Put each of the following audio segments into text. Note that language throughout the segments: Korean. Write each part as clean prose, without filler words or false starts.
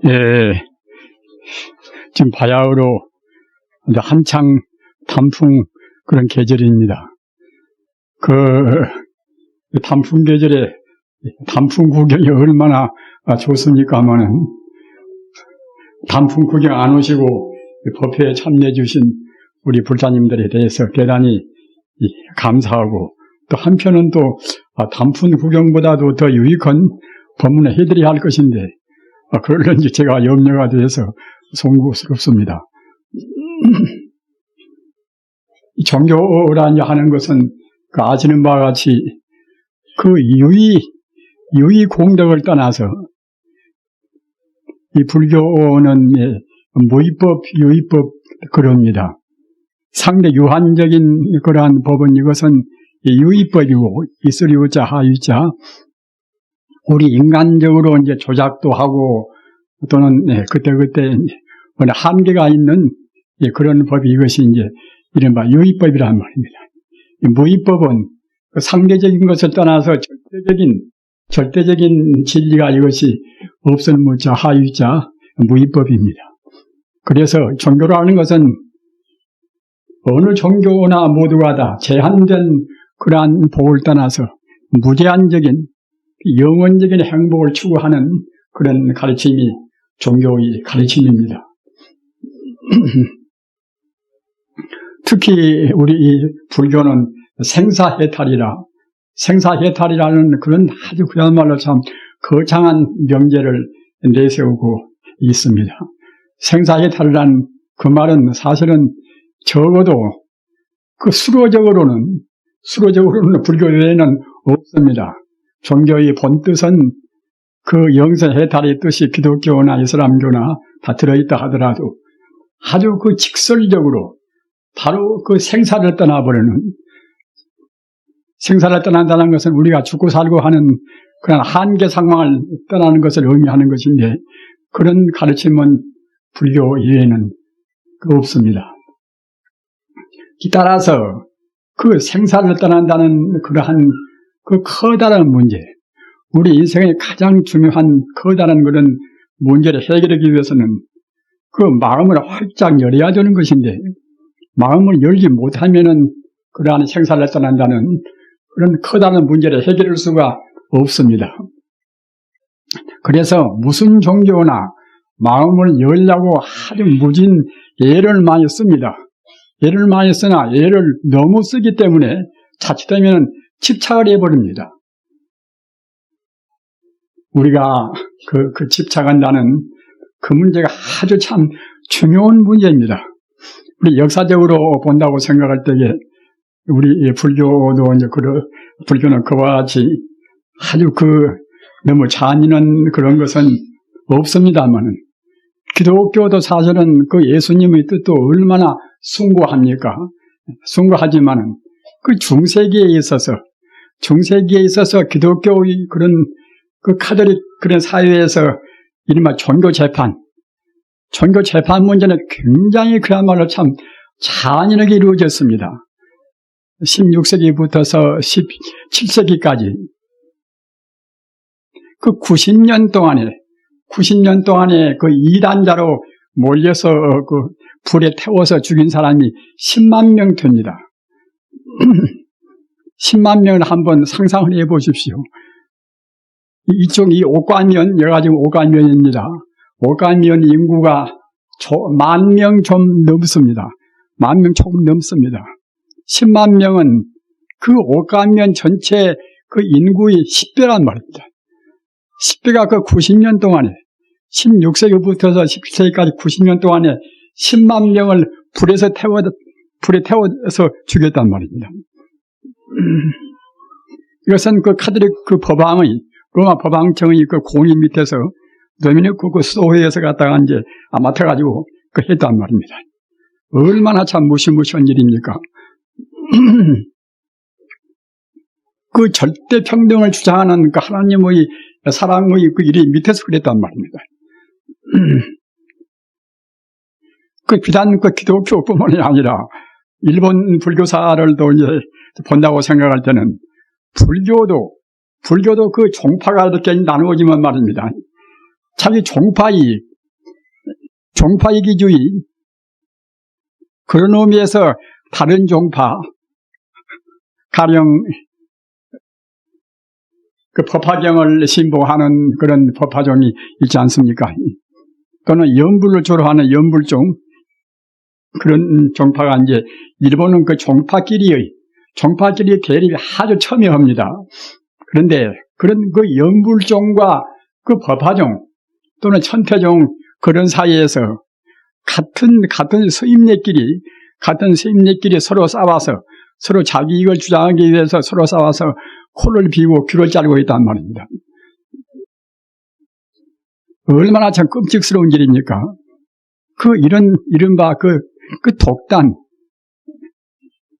예, 지금 바야흐로 이제 한창 단풍 그런 계절입니다. 그 단풍 계절에 단풍 구경이 얼마나 좋습니까? 하면은 단풍 구경 안 오시고 법회에 참여해 주신 우리 불자님들에 대해서 대단히 감사하고, 또 한편은 또 단풍 구경보다도 더 유익한 법문을 해드려야 할 것인데 그런지 제가 염려가 돼서 송구스럽습니다. 종교라 하는 것은 아시는 바와 같이 그 유의 공덕을 떠나서 이 불교는 무의법, 유의법 그럽니다. 상대 유한적인 그러한 법은 이것은 유의법이고, 있으리우자 하유자, 우리 인간적으로 이제 조작도 하고 또는 그때그때 한계가 있는 그런 법이 이것이 이제 이른바 유의법이란 말입니다. 무의법은 상대적인 것을 떠나서 절대적인 진리가 이것이 없을무자 하유자 무의법입니다. 그래서 종교로 하는 것은 어느 종교나 모두가 다 제한된 그러한 복을 떠나서 무제한적인 영원적인 행복을 추구하는 그런 가르침이 종교의 가르침입니다. 특히 우리 이 불교는 생사해탈이라는 그런 아주 그야말로 참 거창한 명제를 내세우고 있습니다. 생사해탈이란 그 말은 사실은 적어도 그 수로적으로는 불교 외에는 없습니다. 종교의 본뜻은 그 영생해탈의 뜻이 기독교나 이슬람교나 다 들어있다 하더라도 아주 그 직설적으로 바로 그 생사를 떠난다는 것은 우리가 죽고 살고 하는 그런 한계 상황을 떠나는 것을 의미하는 것인데, 그런 가르침은 불교 이외에는 없습니다. 따라서 그 생사를 떠난다는 그러한 그 커다란 문제, 우리 인생의 가장 중요한 커다란 그런 문제를 해결하기 위해서는 그 마음을 활짝 열어야 되는 것인데, 마음을 열지 못하면은 그러한 생사를 떠난다는 그런 커다란 문제를 해결할 수가 없습니다. 그래서 무슨 종교나 마음을 열려고 아주 무진 애를 많이 씁니다. 애를 많이 쓰나 애를 너무 쓰기 때문에 자칫하면 집착을 해버립니다. 우리가 그 집착한다는 그 문제가 아주 참 중요한 문제입니다. 우리 역사적으로 본다고 생각할 때에 우리 불교도 이제 불교는 그와 같이 아주 너무 잔인한 그런 것은 없습니다만은, 기독교도 사실은 그 예수님의 뜻도 얼마나 숭고합니까? 숭고하지만은 그 중세기에 있어서 기독교의 그런 그 카톨릭 그런 사회에서 이른바 종교 재판 문제는 굉장히 그야말로 참 잔인하게 이루어졌습니다. 16세기부터서 17세기까지 그 90년 동안에 그 이단자로 몰려서 그 불에 태워서 죽인 사람이 10만 명 됩니다. 10만 명을 한번 상상을 해 보십시오. 이 옥가면, 여러 가지 옥가면입니다. 옥가면 인구가 10,000명 좀 넘습니다. 10,000명 조금 넘습니다. 10만 명은 그 옥가면 전체 그 인구의 10배란 말입니다. 10배가 그 90년 동안에, 16세기부터서 17세기까지 90년 동안에 10만 명을 불에 태워서 죽였단 말입니다. 이것은 그 카톨릭 그 로마 법왕청의 그 공의 밑에서 도미니크 그 수도회에서 갖다가 이제 맡아가지고 했단 말입니다. 얼마나 참 무시무시한 일입니까? 그 절대 평등을 주장하는 그 하나님의 사랑의 그 일이 밑에서 그랬단 말입니다. 그 비단 그 기독교뿐만이 아니라 일본 불교사를 또 이제 본다고 생각할 때는 불교도 그 종파가 이렇게 나누어지면 말입니다. 자기 종파의 종파이기주의, 그런 의미에서 다른 종파, 가령 그 법화경을 신봉하는 그런 법화종이 있지 않습니까? 또는 연불을 주로 하는 연불종, 그런 종파가 이제 일본은 그 종파끼리의 대립이 아주 첨예합니다. 그런데 그런 그 연불종과 그 법화종 또는 천태종 그런 사이에서 같은 스님네끼리 서로 싸워서 서로 자기 이익을 주장하기 위해서 서로 싸워서 코를 비고 귀를 자르고 있단 말입니다. 얼마나 참 끔찍스러운 일입니까? 이른바 독단,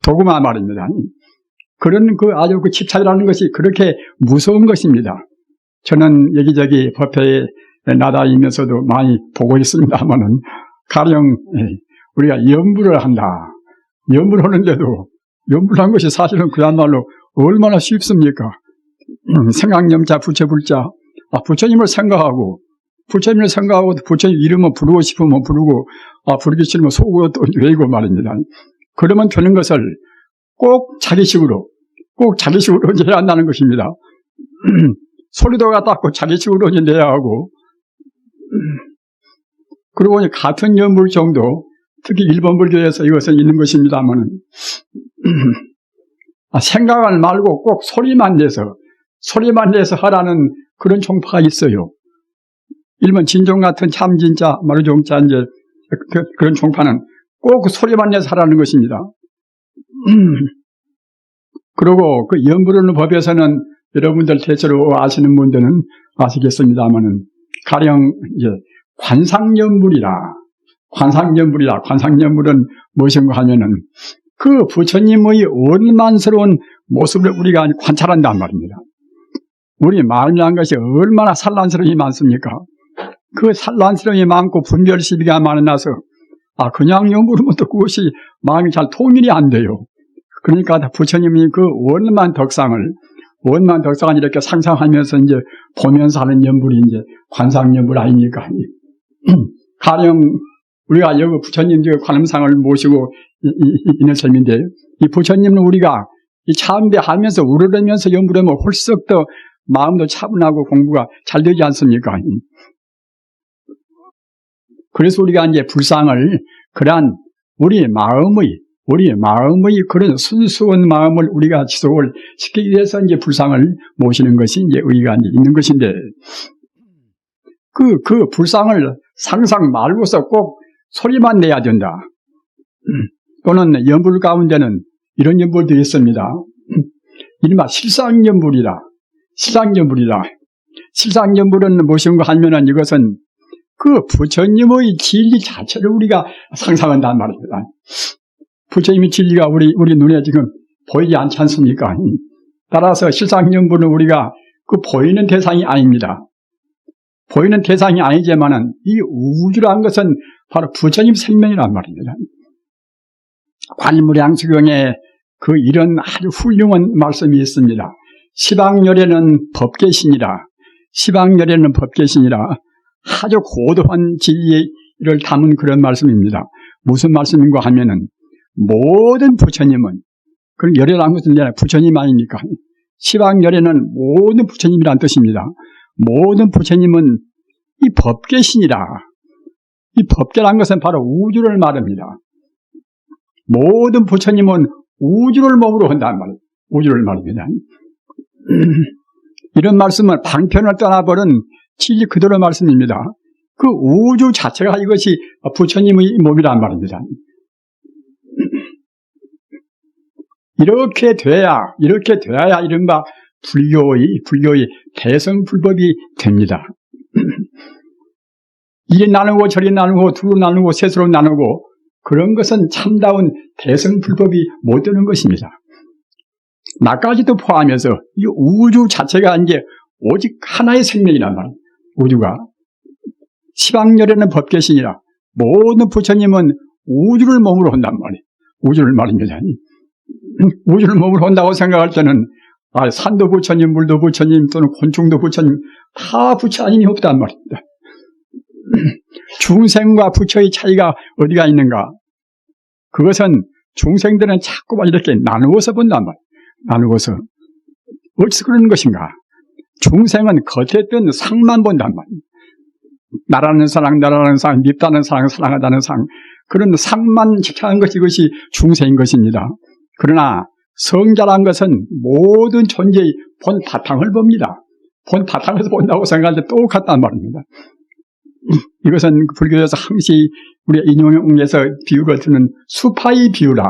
도구마 말입니다. 그런 아주 집착이라는 것이 그렇게 무서운 것입니다. 저는 여기저기 법회에 나다니면서도 많이 보고 있습니다만은, 가령, 우리가 연불을 한다. 연불하는데도, 연불한 것이 사실은 그야말로 얼마나 쉽습니까? 생각념자, 부처불자, 부처님을 생각하고, 부처님 이름을 부르고 싶으면 부르고, 부르기 싫으면 속으로 또 외우고 말입니다. 그러면 되는 것을 꼭 자기식으로 이제 해야 한다는 것입니다. 소리도 갖다 꼭 자기식으로 이제 내야 하고, 그리고 같은 연불 정도, 특히 일본 불교에서 이것은 있는 것입니다만은, 생각을 말고 꼭 소리만 내서 하라는 그런 종파가 있어요. 일본 진종 같은 참진자, 마루종자, 이제, 그런 종파는 꼭 소리만 내서 하라는 것입니다. 그리고 그 연불하는 법에서는 여러분들 대체로 아시는 분들은 아시겠습니다만은, 가령, 이제, 관상연불은 무엇인가 하면은, 그 부처님의 원만스러운 모습을 우리가 관찰한단 말입니다. 우리 마음이라는 것이 얼마나 산란스러움이 많습니까? 그 산란스러움이 많고 분별 시비가 많아서, 그냥 연불하면 또 그것이 마음이 잘 통일이 안 돼요. 그러니까 부처님이 그 원만 덕상을 이렇게 상상하면서 이제 보면서 하는 연불이 이제 관상연불 아닙니까? 가령 우리가 여기 부처님 관음상을 모시고 있는 셈인데, 이 부처님은 우리가 이 참배하면서 우러러면서 연불하면 홀썩 더 마음도 차분하고 공부가 잘 되지 않습니까? 그래서 우리가 이제 불상을 그러한 우리 마음의 그런 순수한 마음을 우리가 지속을 시키기 위해서 이제 불상을 모시는 것이 이제 의의가 있는 것인데, 그 불상을 상상 말고서 꼭 소리만 내야 된다. 또는 연불 가운데는 이런 연불도 있습니다. 이른바 실상연불이라. 실상연불은 무엇인가 하면은 이것은 그 부처님의 진리 자체를 우리가 상상한단 말입니다. 부처님의 진리가 우리 눈에 지금 보이지 않지 않습니까? 따라서 실상연불은 우리가 그 보이는 대상이 아닙니다. 보이는 대상이 아니지만은 이 우주라는 것은 바로 부처님 생명이란 말입니다. 관무량수경에 이런 아주 훌륭한 말씀이 있습니다. 시방열에는 법계신이라 아주 고도한 진리를 담은 그런 말씀입니다. 무슨 말씀인가 하면은, 모든 부처님은, 그럼 열애라는 것은 부처님 아닙니까? 시방열에는 모든 부처님이란 뜻입니다. 모든 부처님은 이 법계신이라. 이 법계라는 것은 바로 우주를 말합니다. 모든 부처님은 우주를 몸으로 한다는 말이에요. 우주를 말입니다. 이런 말씀은 방편을 떠나버린 진리 그대로 말씀입니다. 그 우주 자체가 이것이 부처님의 몸이란 말입니다. 이렇게 돼야 이른바 불교의 대성불법이 됩니다. 이리 나누고 저리 나누고 두로 나누고 셋으로 나누고 그런 것은 참다운 대성불법이 못 되는 것입니다. 나까지도 포함해서 이 우주 자체가 이제 오직 하나의 생명이란 말이에요. 우주가. 시방열에는 법계신이라. 모든 부처님은 우주를 몸으로 한단 말이에요. 우주를 말입니다. 우주를 몸으로 한다고 생각할 때는 산도 부처님, 물도 부처님, 또는 곤충도 부처님, 다 부처 아님이 없단 말입니다. 중생과 부처의 차이가 어디가 있는가? 그것은 중생들은 자꾸만 이렇게 나누어서 본단 말이에요. 나누어서. 어찌서 그러는 것인가? 중생은 겉에 뜬 상만 본단 말이에요. 나라는 사랑, 밉다는 사랑, 사랑하다는 사랑, 그런 상만 지켜하는 것이 이것이 중생인 것입니다. 그러나 성자란 것은 모든 존재의 본 바탕을 봅니다. 본 바탕에서 본다고 생각할 때 똑같단 말입니다. 이것은 불교에서 항시 우리가 인용에서 비유가 드는 수파의 비유라.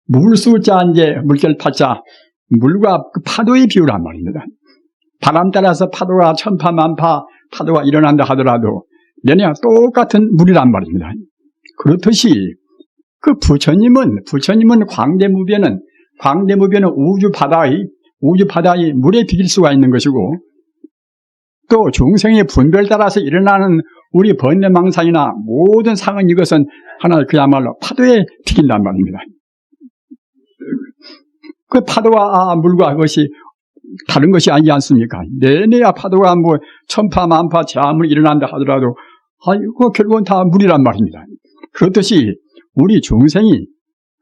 물수자 이제 물결파자, 물과 그 파도의 비유란 말입니다. 바람 따라서 파도가 천파만파 파도가 일어난다 하더라도 얘네가 똑같은 물이란 말입니다. 그렇듯이 그 부처님은 광대무변은 우주 바다의 물에 비길 수가 있는 것이고, 또 중생의 분별 따라서 일어나는 우리 번뇌망상이나 모든 상은 이것은 하나의 그야말로 파도에 비긴단 말입니다. 그 파도와 물과 그것이 다른 것이 아니지 않습니까? 내내야 파도가 뭐 천파 만파 제아물이 일어난다 하더라도 이거 결국은 다 물이란 말입니다. 그렇듯이 우리 중생이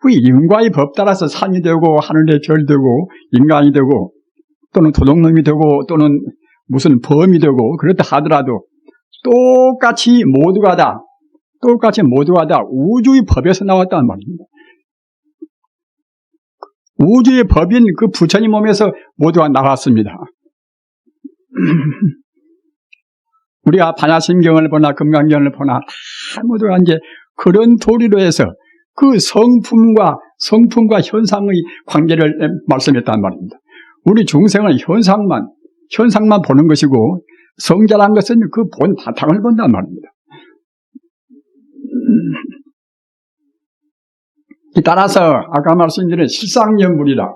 그 인과의 법 따라서 산이 되고 하늘의 별 되고 인간이 되고 또는 도둑놈이 되고 또는 무슨 범이 되고 그렇다 하더라도 똑같이 모두가 다 우주의 법에서 나왔단 말입니다. 우주의 법인 그 부처님 몸에서 모두가 나왔습니다. 우리가 반야심경을 보나 금강경을 보나 다 모두가 이제 그런 도리로 해서 그 성품과 현상의 관계를 말씀했단 말입니다. 우리 중생은 현상만 보는 것이고 성자란 것은 그 본 바탕을 본단 말입니다. 따라서 아까 말씀드린 실상연불이라.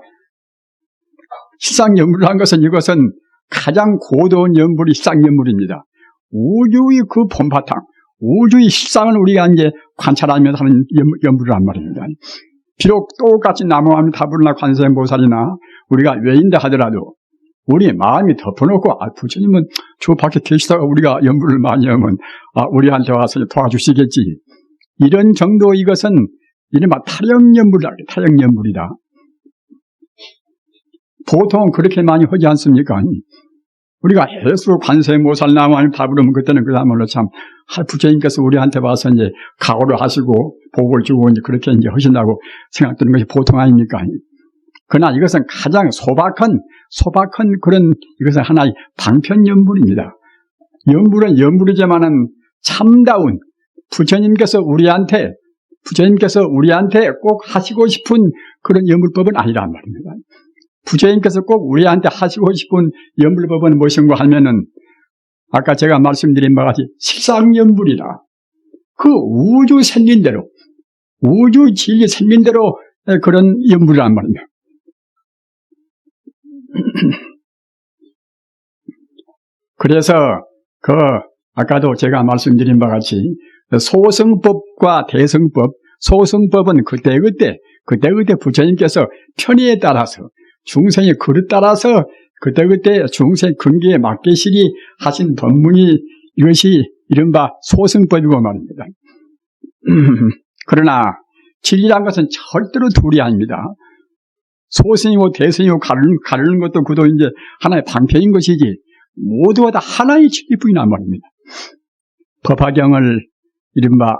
실상연불이라는 것은 이것은 가장 고도한 연불이 실상연불입니다. 우주의 그 본바탕, 우주의 실상을 우리가 이제 관찰하면서 하는 연불이란 말입니다. 비록 똑같이 나무하면 다부르나 관세음보살이나 우리가 외인다 하더라도 우리 마음이 덮어놓고 부처님은 저 밖에 계시다가 우리가 연불을 많이 하면 우리한테 와서 도와주시겠지. 이런 정도 이것은 이른바 타령연불이다. 보통 그렇게 많이 하지 않습니까? 우리가 해수 관세음보살 나무하면 다부르면 그때는 그야말로 참 부처님께서 우리한테 와서 이제 각오를 하시고 복을 주고 이제 그렇게 이제 하신다고 생각되는 것이 보통 아닙니까? 그러나 이것은 가장 소박한 그런 이것은 하나의 방편연불입니다. 연불은 연불이지만은 참다운 부처님께서 우리한테 꼭 하시고 싶은 그런 연불법은 아니란 말입니다. 부처님께서 꼭 우리한테 하시고 싶은 연불법은 무엇인가 하면은 아까 제가 말씀드린 바와 같이 실상연불이라. 그 우주 생긴 대로, 우주 진리 생긴 대로 그런 연불이란 말입니다. 그래서 아까도 제가 말씀드린 바와 같이 소승법과 대승법, 소승법은 그때그때 부처님께서 편의에 따라서 중생의 그릇 따라서 그때그때 중생 근기에 맞게 시리 하신 법문이 이것이 이른바 소승법이고 말입니다. 그러나 진리란 것은 절대로 둘이 아닙니다. 소승이고 대승이고 가르는 것도 그도 이제 하나의 방편인 것이지 모두가 다 하나의 진리뿐이란 말입니다. 법화경을 이른바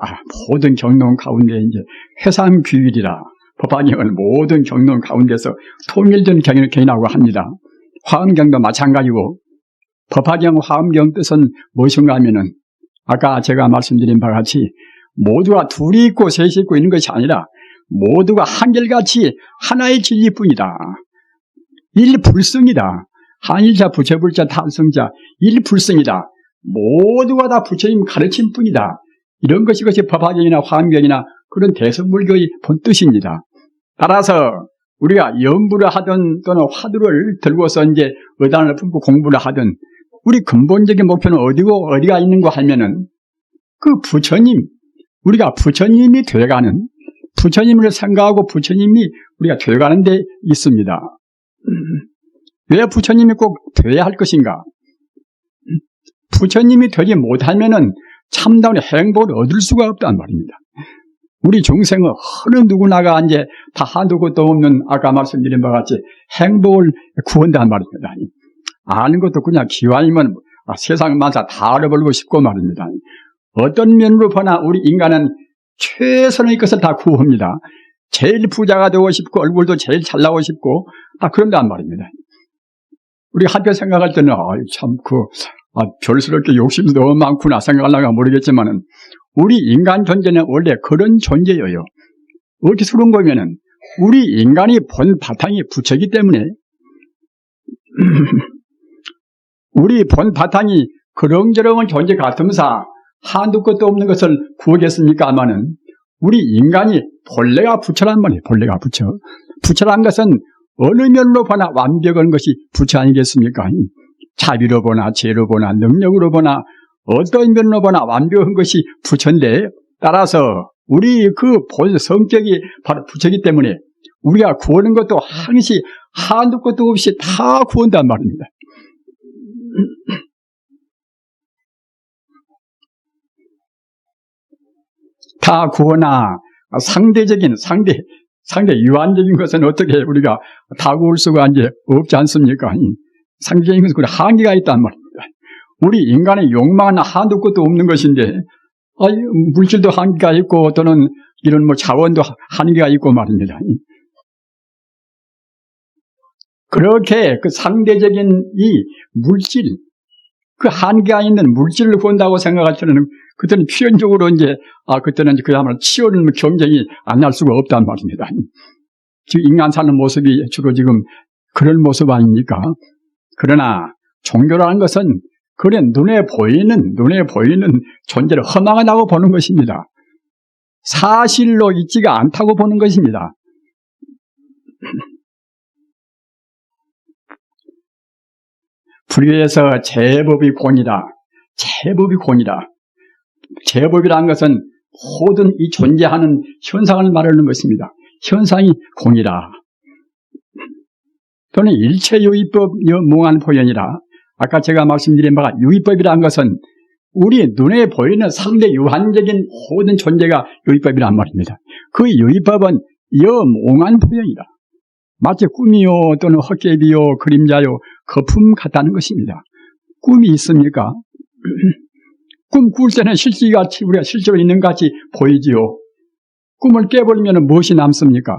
모든 경론 가운데 이제 회상규율이라 법화경을 모든 경론 가운데서 통일된 경이라고 합니다. 화엄경도 마찬가지고 법화경 화엄경 뜻은 무엇인가 하면은 아까 제가 말씀드린 바와 같이 모두가 둘이 있고 셋이 있고 있는 것이 아니라 모두가 한결같이 하나의 진리뿐이다. 일불성이다. 한일자 부처불자 탄성자 일불성이다. 모두가 다 부처님 가르침 뿐이다. 이런 것이 법화경이나 화엄경이나 그런 대성불교의 본뜻입니다. 따라서 우리가 연불을 하든 또는 화두를 들고서 이제 의단을 품고 공부를 하든 우리 근본적인 목표는 어디가 있는가 하면은 그 부처님, 우리가 부처님이 되어가는, 부처님을 생각하고 부처님이 우리가 되어가는 데 있습니다. 왜 부처님이 꼭 되어야 할 것인가? 부처님이 되지 못하면은 참다운 행복을 얻을 수가 없단 말입니다. 우리 중생은 어느 누구나가 이제 다 한두 것도 없는 아까 말씀드린 바와 같이 행복을 구한단 말입니다. 아는 것도 그냥 기왕이면 세상 만사 다 알아버리고 싶고 말입니다. 어떤 면으로 보나 우리 인간은 최선의 것을 다 구합니다. 제일 부자가 되고 싶고 얼굴도 제일 잘 나오고 싶고 다 그런단 말입니다. 우리 한편 생각할 때는 별스럽게 욕심도 너무 많구나 생각하려가 모르겠지만은 우리 인간 존재는 원래 그런 존재예요. 어디서 그런 거면은 우리 인간이 본 바탕이 부처이기 때문에 우리 본 바탕이 그렁저렁한 존재 같으면서 한두 것도 없는 것을 구하겠습니까? 아마는 우리 인간이 본래가 부처란 말이에요. 본래가 부처. 부처란 것은 어느 면으로 보나 완벽한 것이 부처 아니겠습니까? 자비로 보나 죄로 보나 능력으로 보나 어떤 면으로 보나 완벽한 것이 부처인데 따라서 우리 그 본 성격이 바로 부처이기 때문에 우리가 구하는 것도 항시 한두 것도 없이 다 구한단 말입니다. 다 구하나 상대적인 상대 유한적인 것은 어떻게 우리가 다 구할 수가 이제 없지 않습니까? 상대적인 것은 한계가 있단 말입니다. 우리 인간의 욕망은 한두 것도 없는 것인데 물질도 한계가 있고 또는 이런 자원도 한계가 있고 말입니다. 그렇게 그 상대적인 이 물질, 그 한계가 있는 물질을 본다고 생각할 때는 그때는 필연적으로 이제 그때는 그야말로 치열한 경쟁이 안 날 수가 없단 말입니다. 지금 인간 사는 모습이 주로 지금 그런 모습 아닙니까? 그러나 종교라는 것은 그런 눈에 보이는 존재를 허망하다고 보는 것입니다. 사실로 있지가 않다고 보는 것입니다. 불교에서 제법이 공이다. 제법이라는 것은 모든 이 존재하는 현상을 말하는 것입니다. 현상이 공이라. 또는 일체 유의법 무한 포현이라. 아까 제가 말씀드린 바가 유의법이라는 것은 우리 눈에 보이는 상대 유한적인 모든 존재가 유의법이란 말입니다. 그 유의법은 몽한 포현이다. 마치 꿈이요 또는 헛개비요 그림자요 거품 같다는 것입니다. 꿈이 있습니까? 꿈 꿀 때는 실질같이 우리가 실제로 있는 것 같이 보이지요. 꿈을 깨버리면 무엇이 남습니까?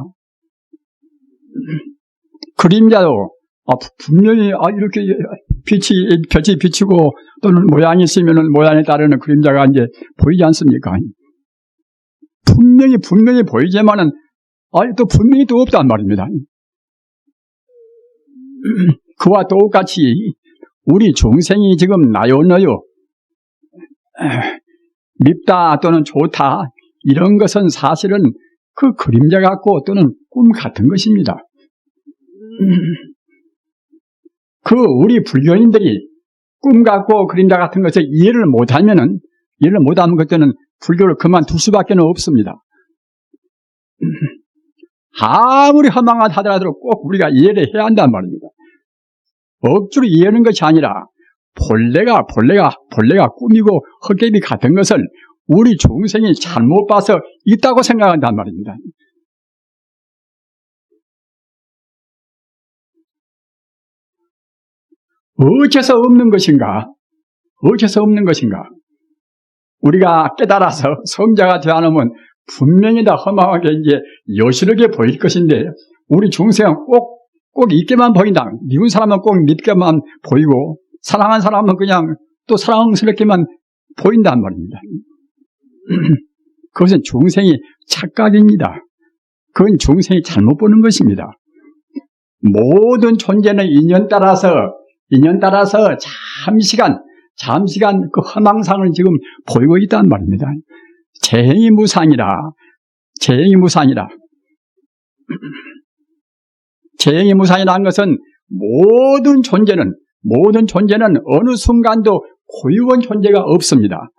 그림자도 분명히 이렇게 빛이 비치고 또는 모양이 있으면 모양에 따르는 그림자가 이제 보이지 않습니까? 분명히 보이지만은 또 분명히 또 없단 말입니다. 그와 똑같이 우리 중생이 지금 나요 너요 밉다 또는 좋다 이런 것은 사실은 그 그림자 같고 또는 꿈 같은 것입니다. 그 우리 불교인들이 꿈 같고 그림자 같은 것을 이해를 못하면 그때는 불교를 그만둘 수밖에 없습니다. 아무리 허망하다 하더라도 꼭 우리가 이해를 해야 한단 말입니다. 억지로 이해하는 것이 아니라 본래가 꿈이고 헛개비 같은 것을 우리 중생이 잘못 봐서 있다고 생각한단 말입니다. 어째서 없는 것인가? 우리가 깨달아서 성자가 되어놓으면 분명히 다 허망하게 이제 여실하게 보일 것인데 우리 중생은 꼭 있게만 보인다. 미운 사람은 꼭 믿게만 보이고 사랑한 사람은 그냥 또 사랑스럽게만 보인단 말입니다. 그것은 중생이 착각입니다. 그건 중생이 잘못 보는 것입니다. 모든 존재는 인연 따라서 잠시간 그 허망상을 지금 보이고 있단 말입니다. 재행이 무상이라. 재행이 무상이라는 것은 모든 존재는 어느 순간도 고유한 존재가 없습니다.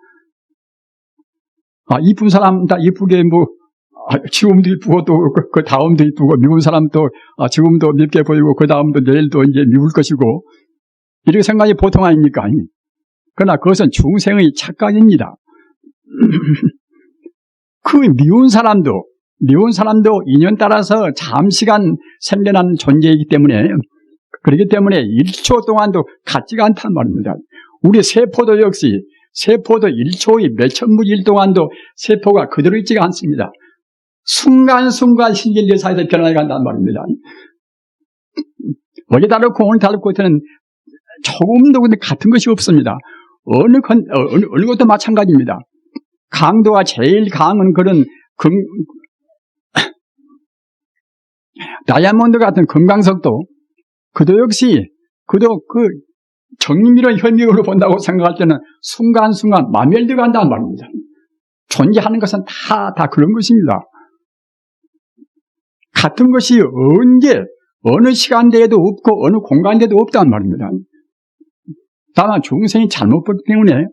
이쁜 사람 다 이쁘게 지금도 이쁘고 또 그 다음도 이쁘고 미운 사람도 지금도 밉게 보이고 그 다음도 내일도 이제 미울 것이고 이렇게 생각이 보통 아닙니까? 그러나 그것은 중생의 착각입니다. 그 미운 사람도 인연 따라서 잠시간 생겨난 존재이기 때문에, 그렇기 때문에 1초 동안도 같지가 않단 말입니다. 우리 세포도 역시, 세포도 1초의 몇천무일 동안도 세포가 그대로 있지가 않습니다. 순간순간 신경계사에서 변화해 간단 말입니다. 어제 다르고 오늘 다르고 때는 조금도 근데 같은 것이 없습니다. 어느 것도 마찬가지입니다. 강도가 제일 강한 그런 다이아몬드 같은 금강석도 그도 역시 그도 그 정밀한 현미경으로 본다고 생각할 때는 순간순간 마멸되어 간다는 말입니다. 존재하는 것은 다 그런 것입니다. 같은 것이 언제 어느 시간대에도 없고 어느 공간대에도 없다는 말입니다. 다만 중생이 잘못 보기 때문에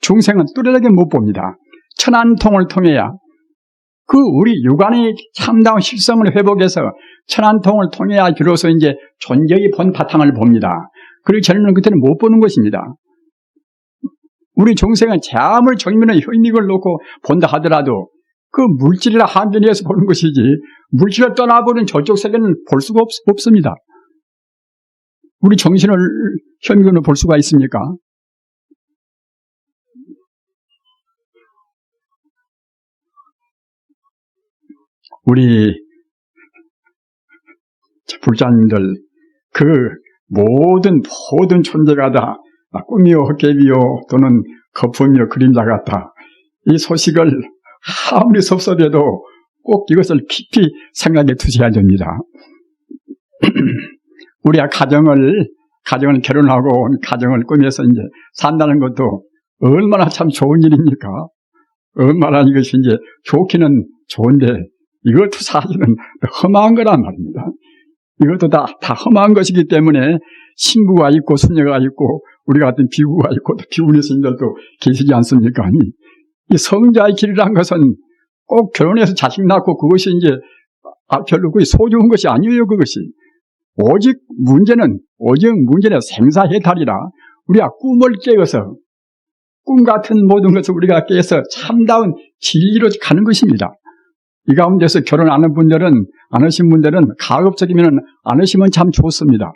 중생은 뚜렷하게 못 봅니다. 천안통을 통해야 그 우리 육안의 참다운 실성을 회복해서 천안통을 통해야 비로소 이제 존재의 본 바탕을 봅니다. 그리고 저는 그때는 못 보는 것입니다. 우리 중생은 아무리 정면에 현익을 놓고 본다 하더라도 그 물질이나 한변에서 보는 것이지 물질을 떠나보는 저쪽 세계는 볼 수가 없습니다. 우리 정신을 현익으로 볼 수가 있습니까? 우리 불자님들 그 모든 존재가 다 꿈이요 헛개비요 또는 거품이요 그림자 같다. 이 소식을 아무리 섭섭해도 꼭 이것을 깊이 생각해 두셔야 됩니다. 우리가 가정을 결혼하고 가정을 꾸며서 이제 산다는 것도 얼마나 참 좋은 일입니까? 얼마나 이것이 이제 좋기는 좋은데 이것도 사실은 험한 거란 말입니다. 이것도 다 험한 것이기 때문에 신부가 있고 수녀가 있고 우리 같은 비구가 있고 비구니 스님들도 계시지 않습니까? 이 성자의 길이란 것은 꼭 결혼해서 자식 낳고 그것이 이제 별로 그게 소중한 것이 아니에요. 그것이 오직 문제는 생사해탈이라 우리가 꿈을 깨어서 꿈 같은 모든 것을 우리가 깨서 참다운 진리로 가는 것입니다. 이 가운데서 결혼 안 하신 분들은 가급적이면 안 하시면 참 좋습니다.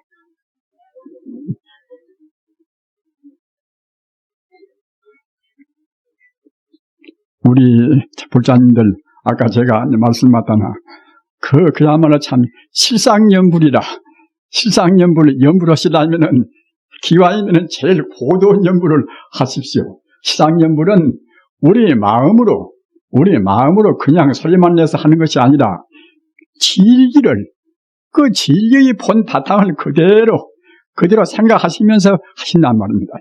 우리 불자님들 아까 제가 말씀하다나 그야말로 참 실상연불이라 연불을 하시려면은 기왕이면은 제일 고도한 연불을 하십시오. 실상연불은 우리 마음으로 그냥 소리만 내서 하는 것이 아니라 그 진리의 본 바탕을 그대로 생각하시면서 하신단 말입니다.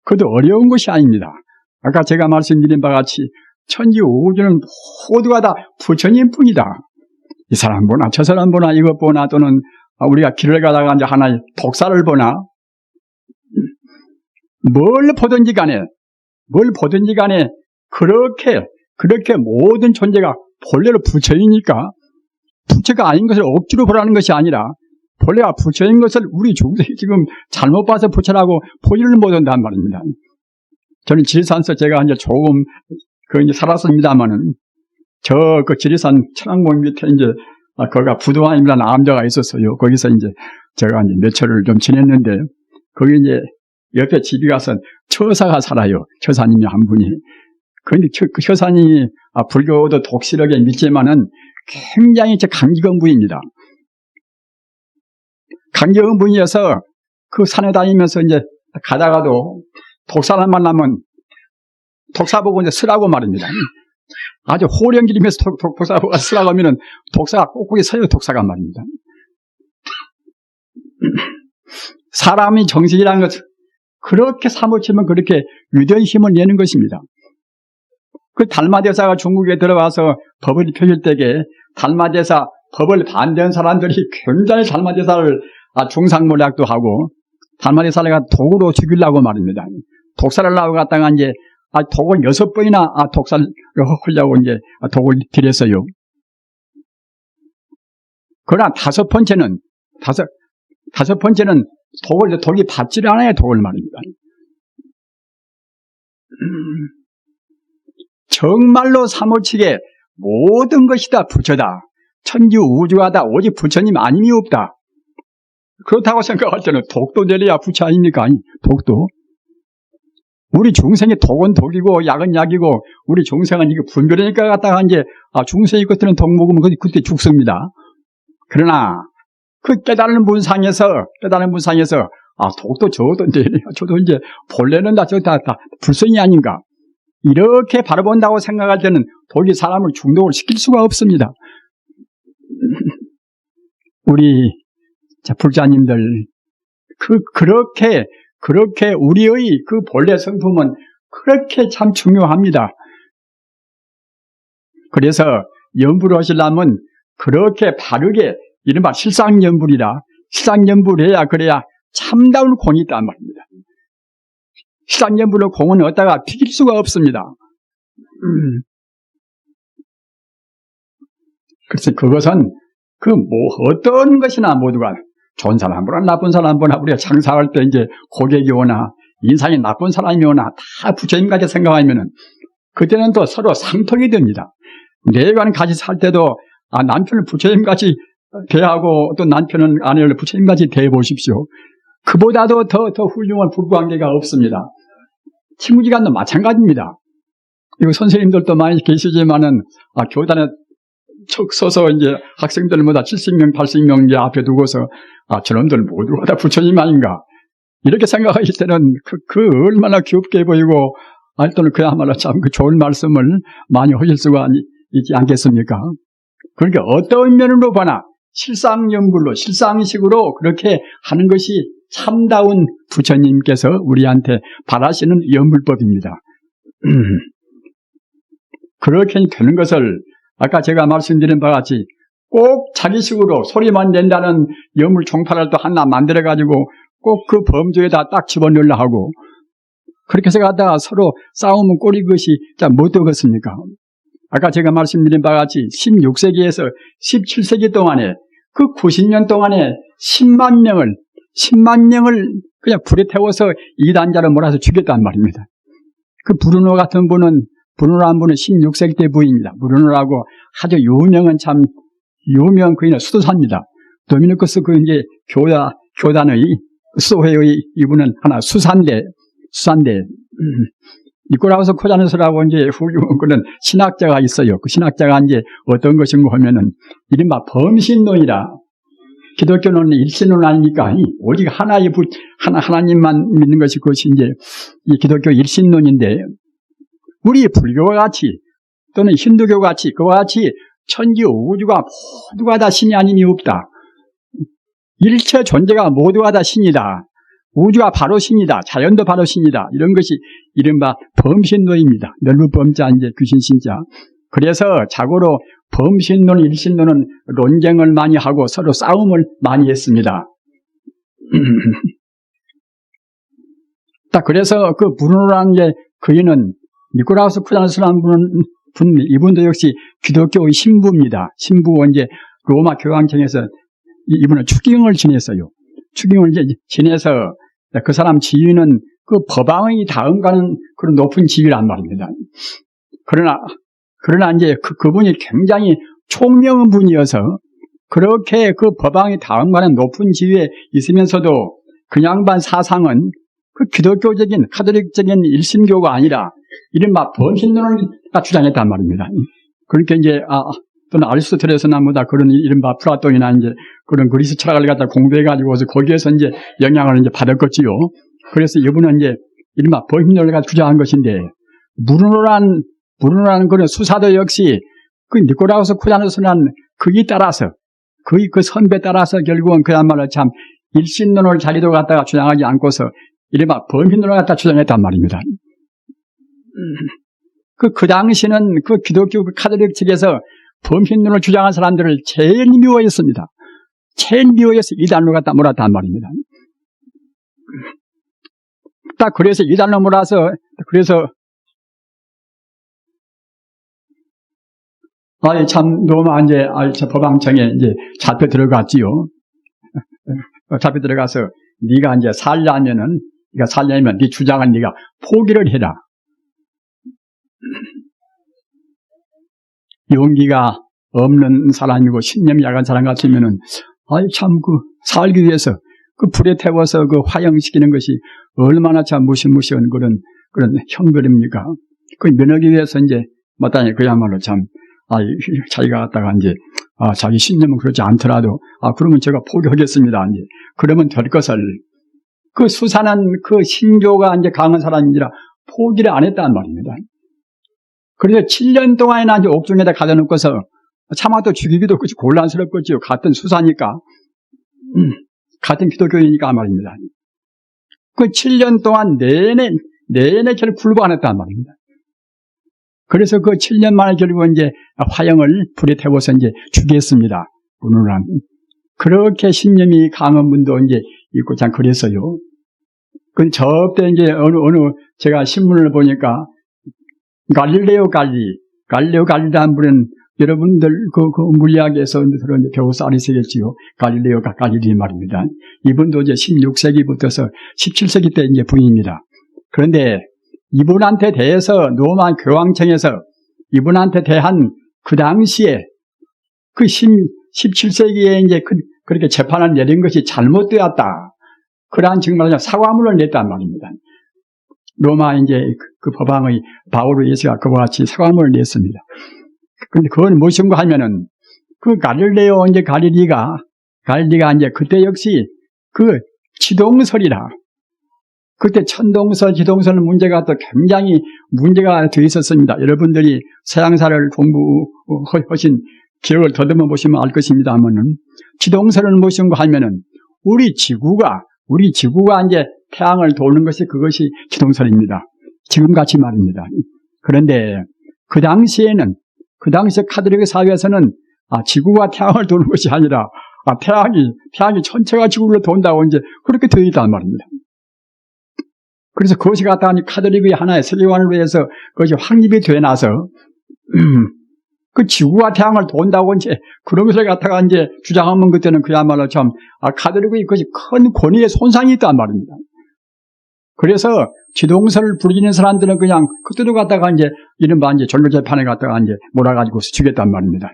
그것도 어려운 것이 아닙니다. 아까 제가 말씀드린 바와 같이 천지 우주는 모두가 다 부처님 뿐이다. 이 사람 보나 저 사람 보나 이것 보나 또는 우리가 길을 가다가 이제 하나의 독사를 보나 뭘 보든지 간에 그렇게 모든 존재가 본래로 부처이니까 부처가 아닌 것을 억지로 보라는 것이 아니라 본래가 부처인 것을 우리 중생이 지금 잘못 봐서 부처라고 포기를 못한단 말입니다. 저는 지리산에서 제가 이제 조금 이제 살았습니다만은 그 지리산 천왕봉 밑에 이제 거기가 부도환이라는 암자가 있었어요. 거기서 이제 제가 이제 며칠을 좀 지냈는데 거기 이제 옆에 집에 가서 처사가 살아요. 처사님이 한 분이. 그런데 그 처사님이 불교도 독실하게 믿지만은 굉장히 강기건 분입니다. 강기건 분이어서 그 산에 다니면서 이제 가다가도 독사를 만나면 독사 보고 이제 쓰라고 말입니다. 아주 호령기리면서 독사 보고 쓰라고 하면은 독사가 꼿꼿이 서요. 독사가 말입니다. 사람이 정신이라는 것을 그렇게 사무치면 그렇게 위대한 힘을 내는 것입니다. 그 달마대사가 중국에 들어와서 법을 펴질 때에 달마대사 법을 반대한 사람들이 굉장히 달마대사를 중상모략도 하고 달마대사를 독으로 죽이려고 말입니다. 독사를 나고 갔다가 이제 독을 6번이나 독사를 하려고 이제 독을 들였어요. 그러나 다섯 번째는 독이 받지를 않아요. 독을 말입니다. 정말로 사무치게 모든 것이 다 부처다. 천지 우주가 다 오직 부처님 아님이 없다. 그렇다고 생각할 때는 독도 내려야 부처 아닙니까? 아니, 독도. 우리 중생의 독은 독이고 약은 약이고 우리 중생은 이거 분별하니까 갖다가 이제 중생이 그때는 독 먹으면 그때 죽습니다. 그러나 그 깨달은 분상에서 독도 저도 내려야 저도 이제 본래는 다 불성이 아닌가. 이렇게 바라본다고 생각할 때는 독이 사람을 중독을 시킬 수가 없습니다. 우리 불자님들 그렇게 우리의 그 본래 성품은 그렇게 참 중요합니다. 그래서 연불을 하시려면 그렇게 바르게 이른바 실상연불이라 실상연불해야 그래야 참다운 공이 있단 말입니다. 실상연불의 공은 어디다가 튀길 수가 없습니다. 그래서 그것은 어떤 것이나 모두가 좋은 사람보나 나쁜 사람보나 우리가 장사할 때 이제 고객이 오나 인상이 나쁜 사람이 오나 다 부처님같이 생각하면은 그때는 또 서로 상통이 됩니다. 내관 같이 살 때도 남편을 부처님같이 대하고 또 남편은 아내를 부처님같이 대해보십시오. 그보다도 더 훌륭한 부부관계가 없습니다. 친구지간도 마찬가지입니다. 이거 선생님들도 많이 계시지만은 교단에 척 서서 이제 학생들마다 70명, 80명 이제 앞에 두고서 저놈들 모두가 다 부처님 아닌가 이렇게 생각하실 때는 그 얼마나 귀엽게 보이고 또는 그야말로 참 그 좋은 말씀을 많이 하실 수가 있지 않겠습니까? 그러니까 어떤 면으로 보나 실상연불로 실상식으로 그렇게 하는 것이 참다운 부처님께서 우리한테 바라시는 연불법입니다. 그렇게 되는 것을 아까 제가 말씀드린 바와 같이 꼭 자기식으로 소리만 낸다는 염물 총파를 또 하나 만들어가지고 꼭 그 범주에다 딱 집어넣으려 하고 그렇게 해서 갖다가 서로 싸우면 꼴이 것이 못 되겠습니까? 아까 제가 말씀드린 바와 같이 16세기에서 17세기 동안에 그 90년 동안에 10만 명을 그냥 불에 태워서 이단자로 몰아서 죽였단 말입니다. 그 브루노 같은 분은 브루노라는 분은 16세기 때 부인입니다. 브루노라고 아주 유명 그이는 수도사입니다. 도미니쿠스 이제 교단의 수도회의 이분은 하나 수산대. 니코라우스 코자누스라고 이제 그런 신학자가 있어요. 그 신학자가 이제 어떤 것인가 하면은 이른바 범신론이라 기독교는 일신론 아닙니까? 오직 하나님만 믿는 것이 그것이 이제 이 기독교 일신론인데 우리 불교와 같이 또는 힌두교 같이 그와 같이 천지 우주가 모두가 다 신이 아님이 없다. 일체 존재가 모두가 다 신이다. 우주가 바로 신이다. 자연도 바로 신이다. 이런 것이 이른바 범신론입니다. 멸부범자 이제 귀신신자. 그래서 자고로 범신론, 일신론은 논쟁을 많이 하고 서로 싸움을 많이 했습니다. 딱 그래서 그 브루노라는 게 그이는 니코라우스 쿠자누스라는 이분도 역시 기독교의 신부입니다. 신부 이제 로마 교황청에서 이분은 추기경을 지냈어요. 추기경을 이제 지내서 그 사람 지위는 그 법왕의 다음 가는 그런 높은 지위란 말입니다. 그러나 이제 그분이 굉장히 총명한 분이어서 그렇게 그 법왕의 다음 가는 높은 지위에 있으면서도 그 양반 사상은 그 기독교적인 카톨릭적인 일신교가 아니라 이른바 범신론을 주장했단 말입니다. 그러니까 이제 또는 아리스토텔레스나 뭐다 그런 이른바 플라톤이나 이제 그런 그리스 철학을 갖다 공부해가지고 거기에서 이제 영향을 이제 받았겠지요. 그래서 이분은 이제 이른바 범신론을 갖다 주장한 것인데 브루노라는 그런 수사도 역시 그 니코라우스 쿠자누스는 그에 따라서 그 선배 따라서 결국은 그야말로 참 일신론을 자기도 갖다가 주장하지 않고서 이른바 범신론을 갖다 주장했단 말입니다. 그 당시는 그 기독교 카톨릭 측에서 범신론을 주장한 사람들을 제일 미워했습니다. 제일 미워해서 이단로 갖다 몰았단 말입니다. 딱 그래서 이단로 몰아서 그래서 참 너무 이제 법왕청에 이제 잡혀 들어갔지요. 잡혀 들어가서 네가 이제 살려면 네 주장은 네가 포기를 해라. 용기가 없는 사람이고 신념이 약한 사람 같으면은 참 살기 위해서 불에 태워서 화형시키는 것이 얼마나 참 무시무시한 그런 형벌입니까? 면하기 위해서 이제 마땅히 그야말로 참 자기가 갖다가 이제 자기 신념은 그렇지 않더라도 그러면 제가 포기하겠습니다. 이제 그러면 될 것을 수사는 신조가 이제 강한 사람이라 포기를 안 했단 말입니다. 그래서 7년 동안이나 이제 옥중에다 가둬놓고서 차마 또 죽이기도 그렇지 곤란스럽겠지요. 같은 수사니까. 같은 기독교이니까 말입니다. 7년 동안 내내 결국 굴복 안 했단 말입니다. 그래서 7년 만에 결국 이제 화형을 불에 태워서 이제 죽였습니다. 분노란. 그렇게 신념이 강한 분도 이제 있고 참 그랬어요. 저때 이제 어느 제가 신문을 보니까 갈릴레오 갈릴리라는 분은 여러분들 물리학에서 들은 교사 아니시겠지요. 갈릴레오가 갈릴리 말입니다. 이분도 이제 16세기부터서 17세기 때 이제 부인입니다. 그런데 이분한테 대해서 로마 교황청에서 이분한테 대한 그 당시에 17세기에 이제 그렇게 재판을 내린 것이 잘못되었다. 그러한 정말 사과문을 냈단 말입니다. 로마 이제 그 법왕의 바오로 예수가 그와 같이 사과문을 냈습니다. 근데 그건 무엇인가 하면은 갈릴레오 이제 갈릴리가 이제 그때 역시 지동설이라 그때 천동설, 지동설 문제가 또 굉장히 문제가 되어 있었습니다. 여러분들이 서양사를 공부하신 기억을 더듬어 보시면 알 것입니다만은 지동설은 무엇인가 하면은 우리 지구가 이제 태양을 도는 것이 그것이 지동설입니다. 지금같이 말입니다. 그런데 그 당시에 카톨릭 사회에서는 지구가 태양을 도는 것이 아니라 태양이 전체가 지구를 돈다고 이제 그렇게 되어 있단 말입니다. 그래서 그것이 갖다가 카톨릭의 하나의 세계관을 위해서 그것이 확립이 되어 나서 지구가 태양을 돈다고 이제 그런 것을 갖다가 이제 주장하면 그때는 그야말로 참 카톨릭의 그것이 큰 권위에 손상이 있단 말입니다. 그래서 지동설을 부리는 사람들은 그냥 그때도 갖다가 이제 이른바 이제 전교재판에 갖다가 이제 몰아가지고 죽였단 말입니다.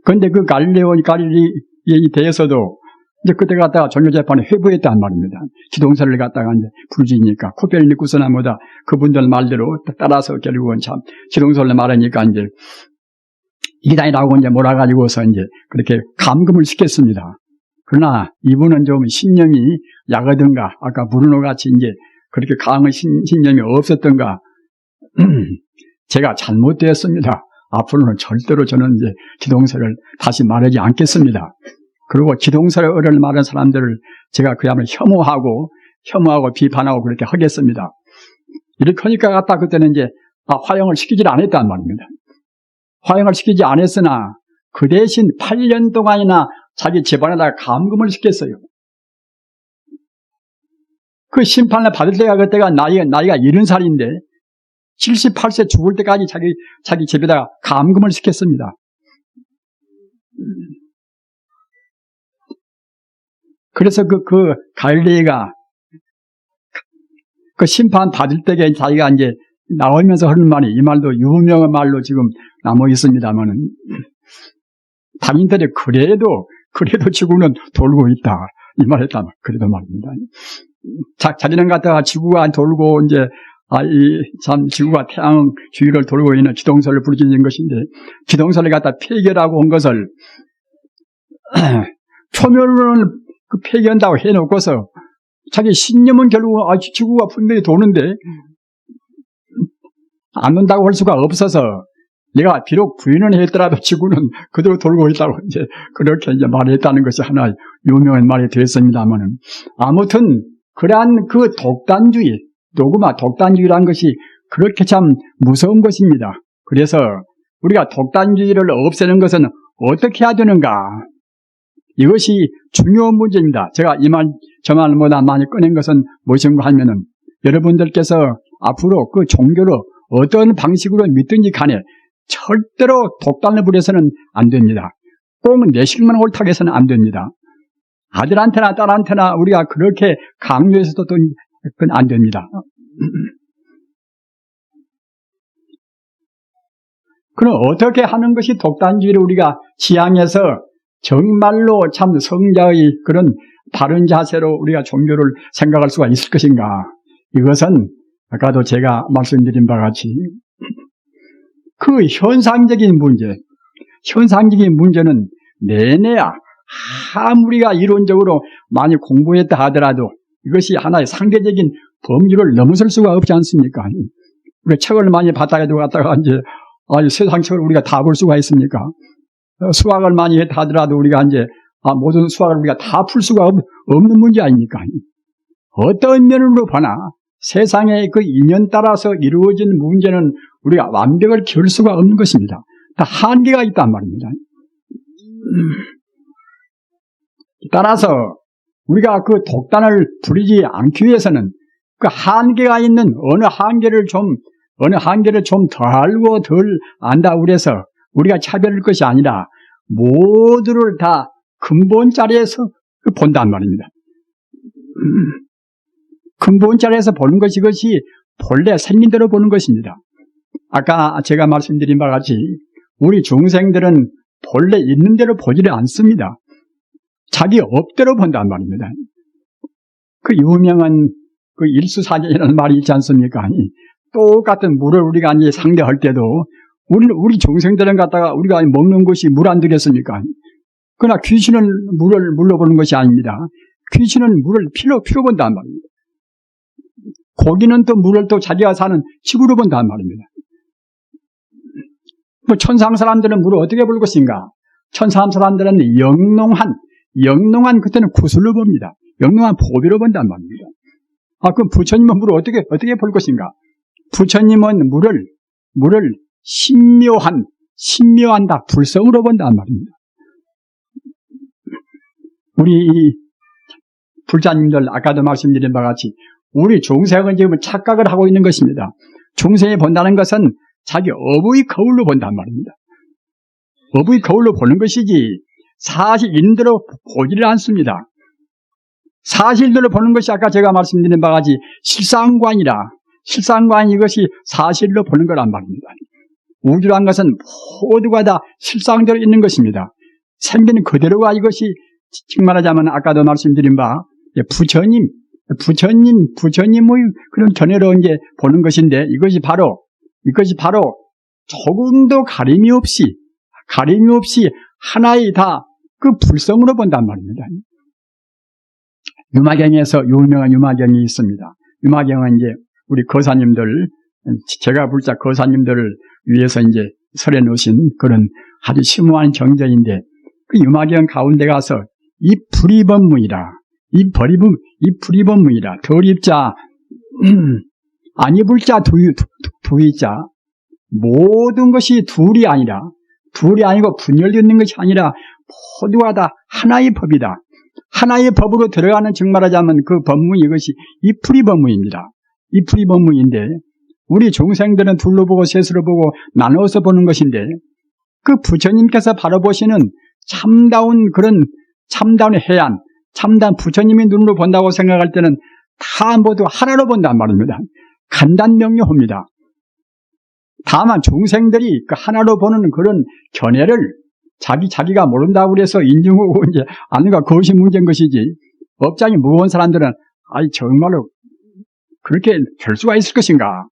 그런데 갈릴리에 대해서도 이제 그때 갖다가 전교재판에 회부했단 말입니다. 지동설을 갖다가 이제 부르지니까 코페르니쿠스나 뭐다 그분들 말대로 따라서 결국은 참 지동설을 말하니까 이제 이단이라고 이제 몰아가지고서 이제 그렇게 감금을 시켰습니다. 그러나 이분은 좀 신념이 약하던가 아까 브루노 같이 이제 그렇게 강한 신념이 없었던가 제가 잘못되었습니다. 앞으로는 절대로 저는 이제 지동설을 다시 말하지 않겠습니다. 그리고 지동설을 말하는 사람들을 제가 그야말로 혐오하고 비판하고 그렇게 하겠습니다. 이렇게 하니까 갖다 그때는 이제 화형을 시키지 않았단 말입니다. 화형을 시키지 않았으나 그 대신 8년 동안이나 자기 집안에다가 감금을 시켰어요. 그 심판을 받을 때가 그때가 나이가 70살인데 78세 죽을 때까지 자기 집에다가 감금을 시켰습니다. 그래서 갈릴리가 심판 받을 때에 자기가 이제 나오면서 하는 말이 이 말도 유명한 말로 지금 남아 있습니다만은 당인들이 그래도 지구는 돌고 있다. 이 말 했다. 그래도 말입니다. 자기는 갖다가 지구가 돌고 이제 참 지구가 태양 주위를 돌고 있는 지동설을 부르짖는 것인데 지동설을 갖다 폐결하고 온 것을 초면을 폐기한다고 해놓고서 자기 신념은 결국 지구가 분명히 도는데 안 논다고 할 수가 없어서 내가 비록 부인은 했더라도 지구는 그대로 돌고 있다고 이제 그렇게 이제 말했다는 것이 하나 유명한 말이 되었습니다만은 아무튼 그러한 독단주의, 도그마 독단주의라는 것이 그렇게 참 무서운 것입니다. 그래서 우리가 독단주의를 없애는 것은 어떻게 해야 되는가? 이것이 중요한 문제입니다. 제가 저 말보다 많이 꺼낸 것은 무엇인가 하면은 여러분들께서 앞으로 종교를 어떤 방식으로 믿든지 간에 절대로 독단을 부려서는 안 됩니다. 꼭 내식만 옳다고 해서는 안 됩니다. 아들한테나 딸한테나 우리가 그렇게 강요해서도 그건 안 됩니다. 그럼 어떻게 하는 것이 독단주의를 우리가 지향해서 정말로 참 성자의 그런 바른 자세로 우리가 종교를 생각할 수가 있을 것인가? 이것은 아까도 제가 말씀드린 바와 같이 그 현상적인 문제는 내내야 아무리가 이론적으로 많이 공부했다 하더라도 이것이 하나의 상대적인 범주를 넘어설 수가 없지 않습니까? 우리가 책을 많이 바닥에도 갖다가 이제 세상 책을 우리가 다 볼 수가 있습니까? 수학을 많이 했다 하더라도 우리가 이제 모든 수학을 우리가 다 풀 수가 없는 문제 아닙니까? 어떤 면으로 보나 세상의 그 인연 따라서 이루어진 문제는 우리가 완벽을 기울 수가 없는 것입니다. 다 한계가 있단 말입니다. 따라서 우리가 그 독단을 부리지 않기 위해서는 그 한계가 있는 어느 한계를 좀 더 알고 덜 안다 그래서 우리가 차별할 것이 아니라 모두를 다 근본 자리에서 본단 말입니다. 근본 자리에서 보는 것이 이것이 본래 생긴 대로 보는 것입니다. 아까 제가 말씀드린 바와 같이 우리 중생들은 본래 있는 대로 보지를 않습니다. 자기 업대로 본단 말입니다. 그 유명한 그 일수사견이라는 말이 있지 않습니까? 똑같은 물을 우리가 이제 상대할 때도 우리 중생들은 갖다가 우리가 먹는 것이 물 안 되겠습니까? 그러나 귀신은 물로 보는 것이 아닙니다. 귀신은 물을 피로 본단 말입니다. 고기는 또 물을 또 자기가 사는 식으로 본단 말입니다. 뭐 천상 사람들은 물을 어떻게 볼 것인가? 천상 사람들은 영롱한 그때는 구슬로 봅니다. 영롱한 보비로 본단 말입니다. 그럼 부처님은 물을 어떻게 볼 것인가? 부처님은 물을 신묘한 다 불성으로 본단 말입니다. 우리 불자님들 아까도 말씀드린 바와 같이 우리 중생은 지금 착각을 하고 있는 것입니다. 중생이 본다는 것은 자기 업의 거울로 본단 말입니다. 업의 거울로 보는 것이지 사실 인대로 보지를 않습니다. 사실대로 보는 것이 아까 제가 말씀드린 바와 같이 실상관 이것이 사실로 보는 거란 말입니다. 우주란 것은 모두가 다 실상대로 있는 것입니다. 생기는 그대로가 이것이 즉 말하자면 아까도 말씀드린 바 부처님의 그런 견해로 이제 보는 것인데 이것이 바로 조금도 가림이 없이 하나의 다 그 불성으로 본단 말입니다. 유마경에서 유명한 유마경이 있습니다. 유마경은 이제 우리 거사님들, 제가 불자 거사님들을 위해서 이제 설해 놓으신 그런 아주 심오한 정전인데 그 유마경 가운데 가서 이 불이법무이라, 이 불이법무이라, 덜 입자, 안 입을 자 두이자, 모든 것이 둘이 아니고 분열되어 있는 것이 아니라 모두가 다 하나의 법이다. 하나의 법으로 들어가는 즉 말하자면 그 법문 이것이 이풀이법문입니다. 이풀이법문인데 우리 중생들은 둘로 보고 셋으로 보고 나누어서 보는 것인데 그 부처님께서 바로 보시는 참다운 해안, 참다운 부처님의 눈으로 본다고 생각할 때는 다 모두 하나로 본단 말입니다. 간단명료합니다. 다만 중생들이 그 하나로 보는 그런 견해를 자기가 모른다고 그래서 인정하고 이제 아는가 그것이 문제인 것이지 업장이 무거운 사람들은 정말로 그렇게 될 수가 있을 것인가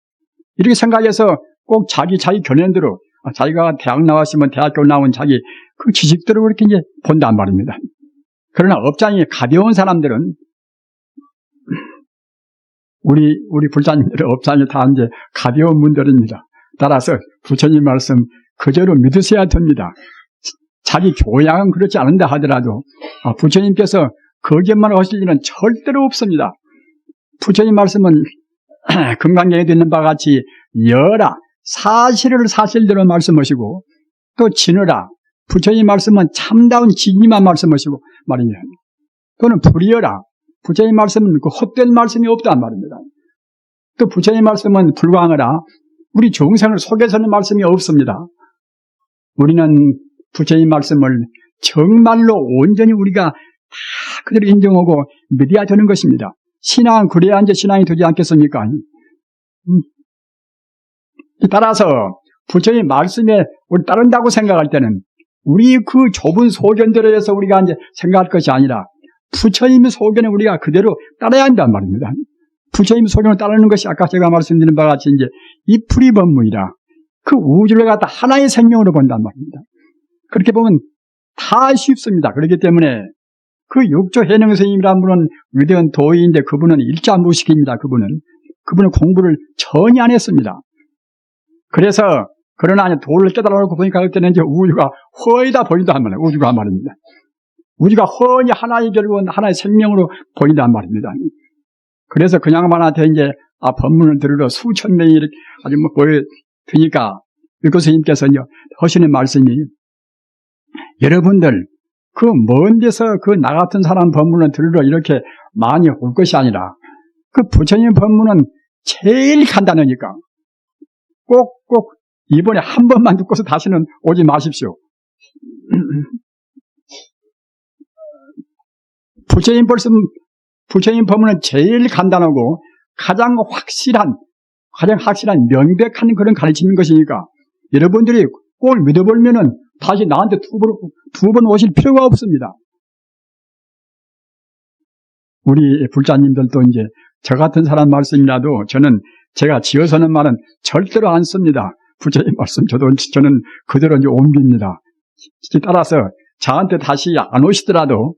이렇게 생각해서 꼭 자기 견해대로 자기가 대학 나왔으면 대학교 나온 자기 그 지식대로 그렇게 이제 본단 말입니다. 그러나 업장이 가벼운 사람들은 우리 불자님들의 업장이 다 이제 가벼운 분들입니다. 따라서 부처님 말씀 그대로 믿으셔야 됩니다. 자기 교양은 그렇지 않은다 하더라도 부처님께서 거짓말을 하실 일은 절대로 없습니다. 부처님 말씀은 금강경에도 있는 바와 같이 여라 사실을 사실대로 말씀하시고 또 지느라 부처님 말씀은 참다운 진리만 말씀하시고 말이냐 또는 불이여라 부처님 말씀은 그 헛된 말씀이 없단 말입니다. 또 부처님 말씀은 불광하라 우리 중생을 속여서는 말씀이 없습니다. 우리는 부처님 말씀을 정말로 온전히 우리가 다 그대로 인정하고 믿어야 되는 것입니다. 신앙은 그래야 이제 신앙이 되지 않겠습니까? 따라서 부처님 말씀에 우리 따른다고 생각할 때는 우리 그 좁은 소견대로 해서 우리가 이제 생각할 것이 아니라 부처님의 소견에 우리가 그대로 따라야 한단 말입니다. 부처님의 소견을 따르는 것이 아까 제가 말씀드린 바와 같이 이제 이 풀이법문이라 그 우주를 갖다 하나의 생명으로 본단 말입니다. 그렇게 보면 다 쉽습니다. 그렇기 때문에 그 육조 해능 스님이라는 분은 위대한 도의인데 그분은 일자무식입니다. 그분은 공부를 전혀 안 했습니다. 그래서 그러나 도를 깨달아놓고 보니까 그때는 이제 우주가 훤히 다 보인단 말이에요. 우주가 말입니다. 우주가 훤히 하나의 결국은 하나의 생명으로 보인단 말입니다. 그래서 그 양반한테 이제 법문을 들으러 수천 명이 이렇게 아주 보여드니까 육조 스님께서는요 하시는 말씀이 여러분들 그 먼 데서 그 나 같은 사람 법문을 들으러 이렇게 많이 올 것이 아니라 그 부처님 법문은 제일 간단하니까 꼭 이번에 한 번만 듣고서 다시는 오지 마십시오. 부처님 법문은 제일 간단하고 가장 확실한 명백한 그런 가르침인 것이니까 여러분들이 꼭 믿어보면은 다시 나한테 두 번 오실 필요가 없습니다. 우리 불자님들도 이제 저 같은 사람 말씀이라도 제가 지어서는 말은 절대로 안 씁니다. 부처님 말씀 저는 그대로 이제 옮깁니다. 따라서 저한테 다시 안 오시더라도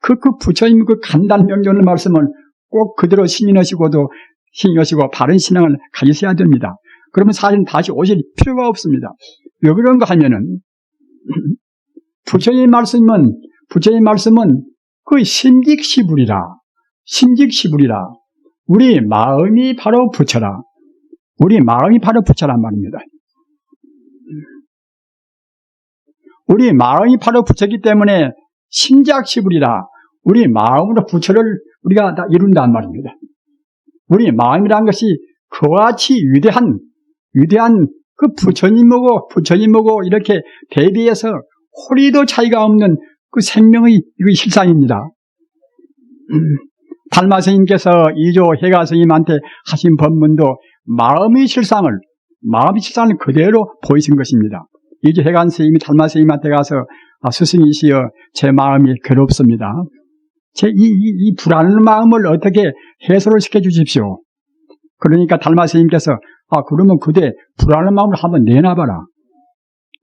그 부처님 그 간단 명료한 말씀을 꼭 그대로 신인하시고 바른 신앙을 가지셔야 됩니다. 그러면 사실은 다시 오실 필요가 없습니다. 왜 그런가 하면은 부처님 말씀은 그 심직시불이라 우리 마음이 바로 부처라. 우리 마음이 바로 부처란 말입니다. 우리 마음이 바로 부처이기 때문에 심작시불이라 우리 마음으로 부처를 우리가 다 이룬단 말입니다. 우리 마음이라는 것이 그와 같이 위대한 그 부처님하고 이렇게 대비해서 호리도 차이가 없는 그 생명의 실상입니다. 달마 스님께서 이조 해가 스님한테 하신 법문도 마음의 실상을 그대로 보이신 것입니다. 이조 해가 스님이 달마 스님한테 가서 스승이시여 제 마음이 괴롭습니다. 제 이 불안한 마음을 어떻게 해소를 시켜주십시오. 그러니까 달마 스님께서 그러면 그대 불안한 마음을 한번 내놔봐라.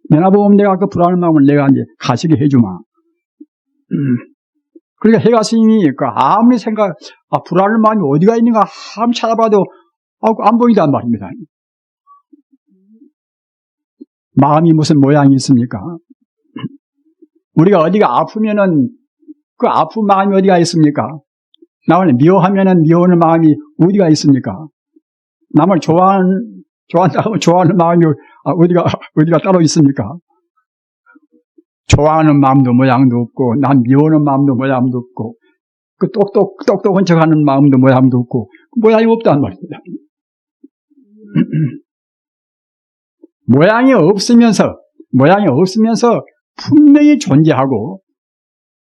내놔보면 내가 그 불안한 마음을 내가 이제 가시게 해주마. 그러니까 해가 스님이 아무리 불안한 마음이 어디가 있는가 아무리 찾아봐도 안 보인단 말입니다. 마음이 무슨 모양이 있습니까? 우리가 어디가 아프면은 그 아픈 마음이 어디가 있습니까? 남을 미워하면은 미워하는 마음이 어디가 있습니까? 남을 좋아한다고 좋아하는 마음이 어디가 따로 있습니까? 좋아하는 마음도 모양도 없고, 난 미워하는 마음도 모양도 없고, 그 똑똑한 척 하는 마음도 모양도 없고, 모양이 없단 말입니다. 모양이 없으면서 분명히 존재하고,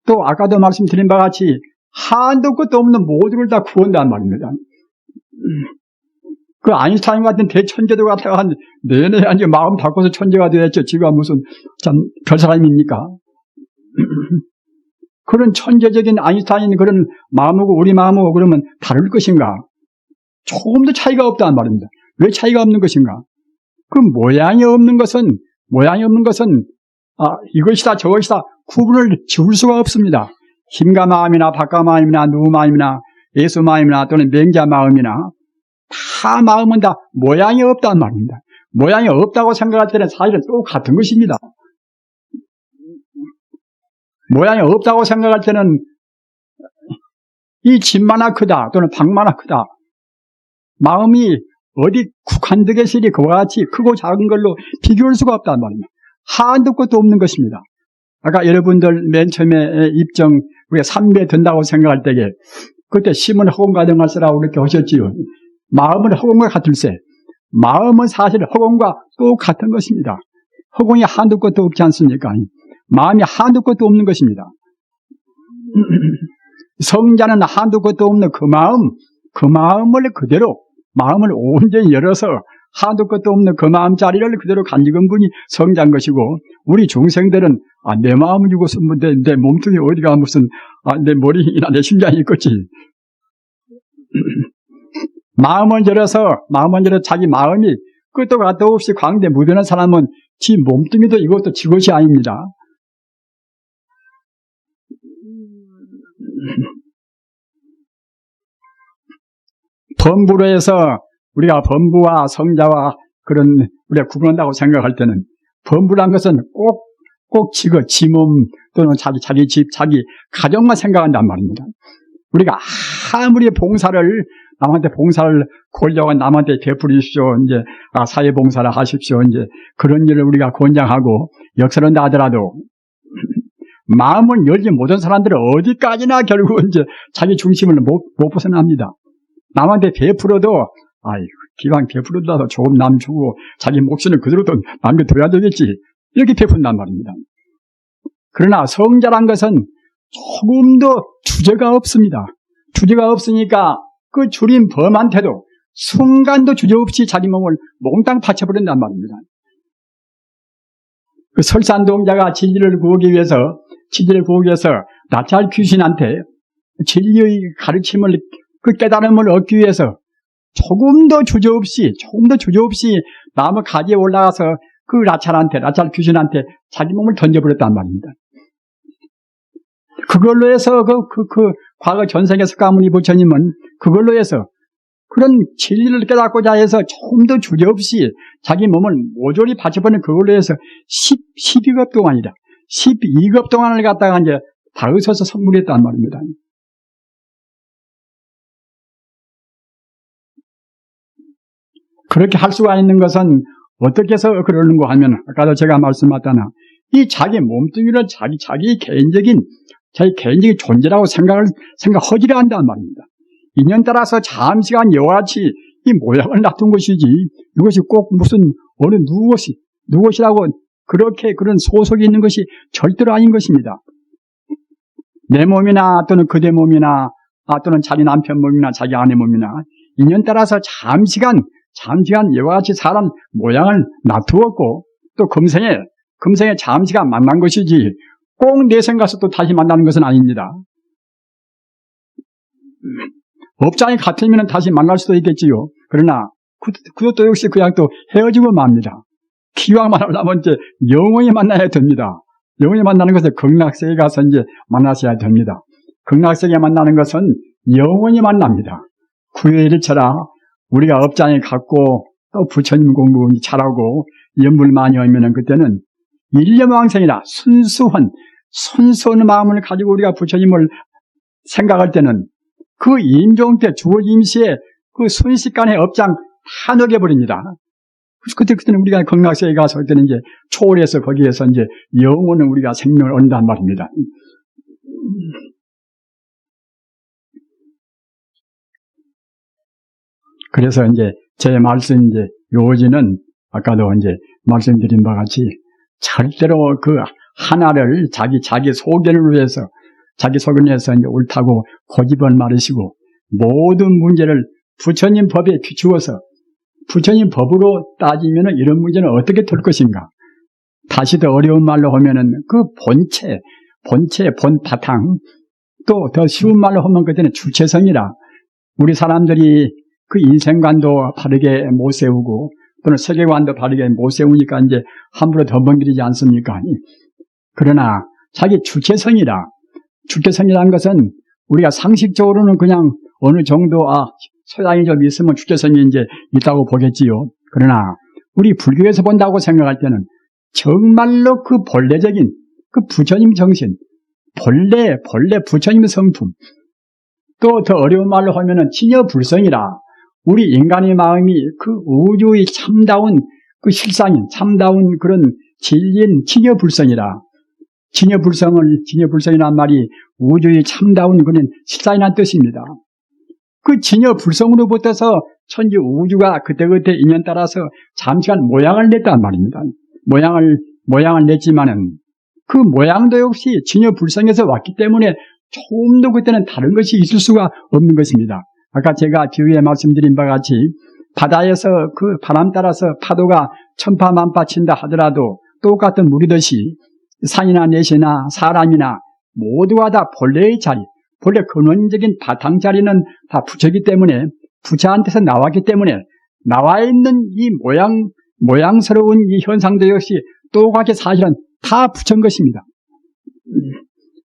또 아까도 말씀드린 바와 같이 한도 끝도 없는 모두를 다 구한단 말입니다. 그 아인슈타인 같은 대천재도 같아가 내내 마음 바꿔서 천재가 되었죠. 지가 무슨 참 별사람입니까? 그런 천재적인 아인슈타인 그런 마음하고 우리 마음하고 그러면 다를 것인가? 조금도 차이가 없단 말입니다. 왜 차이가 없는 것인가? 그 모양이 없는 것은 이것이다 저것이다 구분을 지을 수가 없습니다. 힘과 마음이나 박과 마음이나 누구 마음이나 예수 마음이나 또는 맹자 마음이나 다 마음은 다 모양이 없단 말입니다. 모양이 없다고 생각할 때는 사실은 똑같은 것입니다. 모양이 없다고 생각할 때는 이 집마나 크다 또는 방마나 크다 마음이 어디 국한되겠으니 그와 같이 크고 작은 걸로 비교할 수가 없단 말입니다. 한도 끝도 없는 것입니다. 아까 여러분들 맨 처음에 입정 우리가 3배 든다고 생각할 때에 그때 심은 허공과 등할세라고 그렇게 하셨지요. 마음은 허공과 같을세. 마음은 사실 허공과 똑같은 것입니다. 허공이 한도 끝도 없지 않습니까? 마음이 한도 끝도 없는 것입니다. 성자는 한도 끝도 없는 그 마음을 그대로 마음을 온전히 열어서 한도 끝도 없는 그 마음자리를 그대로 간직한 분이 성자인 것이고, 우리 중생들은 내 마음은 죽었으면 내 몸뚱이 어디가 무슨 내 머리나 내 심장이 있겠지. 마음을 열어서 자기 마음이 끝도 가도 없이 광대 무변한 사람은 지 몸뚱이도 이것도 지 것이 아닙니다. 범부로 해서 우리가 범부와 성자와 그런 우리가 구분한다고 생각할 때는, 범부란 것은 꼭 지 몸 또는 자기 집, 자기 가정만 생각한단 말입니다. 우리가 아무리 남한테 봉사를 권력은 남한테 베풀으십시오. 이제 사회 봉사를 하십시오. 이제 그런 일을 우리가 권장하고 역설한다 하더라도 마음을 열지 못한 사람들은 어디까지나 결국 이제 자기 중심을 못 벗어납니다. 남한테 베풀어도 기왕 베풀어도 조금 남 주고 자기 몫을 그대로도 남겨둬야 되겠지. 이렇게 베푼단 말입니다. 그러나 성자란 것은 조금도 주제가 없습니다. 주제가 없으니까 그 줄인 범한테도 순간도 주저없이 자기 몸을 몽땅 바쳐버린단 말입니다. 그 설산동자가 진리를 구하기 위해서 나찰 귀신한테 진리의 가르침을, 그 깨달음을 얻기 위해서 조금도 주저없이 나무 가지에 올라가서 그 나찰 귀신한테 자기 몸을 던져버렸단 말입니다. 그걸로 해서 과거 전생에서 가문이 부처님은 그걸로 해서 그런 진리를 깨닫고자 해서 조금도 주저없이 자기 몸을 모조리 바쳐버린 그걸로 해서 12급 동안이다. 12급 동안을 갖다가 이제 다으셔서 선물했단 말입니다. 그렇게 할 수가 있는 것은 어떻게 해서 그러는가 하면, 아까도 제가 말씀하잖아. 이 자기 몸뚱이를 자기 개인적인 존재라고 생각하지를 않단 말입니다. 인연 따라서 잠시간 여와 같이 이 모양을 놔둔 것이지, 이것이 꼭 무슨 어느 누구것이라고 그렇게 그런 소속이 있는 것이 절대로 아닌 것입니다. 내 몸이나 또는 그대 몸이나 또는 자기 남편 몸이나 자기 아내 몸이나 인연 따라서 잠시간 이와 같이 사람 모양을 놔두었고, 또 금생에 잠시간 만난 것이지 꼭 내생 가서 또 다시 만나는 것은 아닙니다. 업장이 같으면 다시 만날 수도 있겠지요. 그러나 그것도 역시 그냥 또 헤어지고 맙니다. 기왕 만나려면 이제 영원히 만나야 됩니다. 영원히 만나는 것은 극락세계 가서 이제 만나셔야 됩니다. 극락세계 만나는 것은 영원히 만납니다. 구유일처라 우리가 업장이 같고 또 부처님 공부 잘하고 연불 많이 하면은 그때는 일념왕생이라 순수한 마음을 가지고 우리가 부처님을 생각할 때는 그 임종 때 주월 임시에 그 순식간에 업장 다 녹여버립니다. 그때는 우리가 극락세계 가서 그때는 이제 초월해서 거기에서 이제 영원은 우리가 생명을 얻는단 말입니다. 그래서 이제 제 말씀 이제 요지는 아까도 이제 말씀드린 바와 같이 절대로 그 하나를 자기 소견을 위해서 이제 옳다고 고집을 말으시고 모든 문제를 부처님 법에 비추어서 부처님 법으로 따지면은 이런 문제는 어떻게 될 것인가? 다시 더 어려운 말로 하면은 그 본 바탕, 또 더 쉬운 말로 하면 그때는 주체성이라 우리 사람들이 그 인생관도 바르게 못 세우고 또는 세계관도 바르게 못 세우니까 이제 함부로 덤벙기리지 않습니까? 그러나 자기 주체성이라는 것은 우리가 상식적으로는 그냥 어느 정도 소양이 좀 있으면 주체성이 이제 있다고 보겠지요. 그러나 우리 불교에서 본다고 생각할 때는 정말로 그 본래적인 그 부처님 정신, 본래 부처님의 성품, 또 더 어려운 말로 하면은 진여불성이라 우리 인간의 마음이 그 우주의 참다운 그 실상인 참다운 그런 진리인 진여불성이라 진여불성이란 말이 우주의 참다운 그런 실상이란 뜻입니다. 그 진여불성으로부터서 천지 우주가 그때그때 인연 따라서 잠시간 모양을 냈단 말입니다. 모양을 냈지만은 그 모양도 역시 진여불성에서 왔기 때문에 조금도 그때는 다른 것이 있을 수가 없는 것입니다. 아까 제가 뒤에 말씀드린 바와 같이 바다에서 그 바람 따라서 파도가 천파만파 친다 하더라도 똑같은 물이듯이 산이나 내시나 사람이나 모두가 다 본래의 자리, 본래 근원적인 바탕 자리는 다 부처이기 때문에 부처한테서 나왔기 때문에 나와 있는 이 모양스러운 이 현상도 역시 똑같이 사실은 다 부처인 것입니다.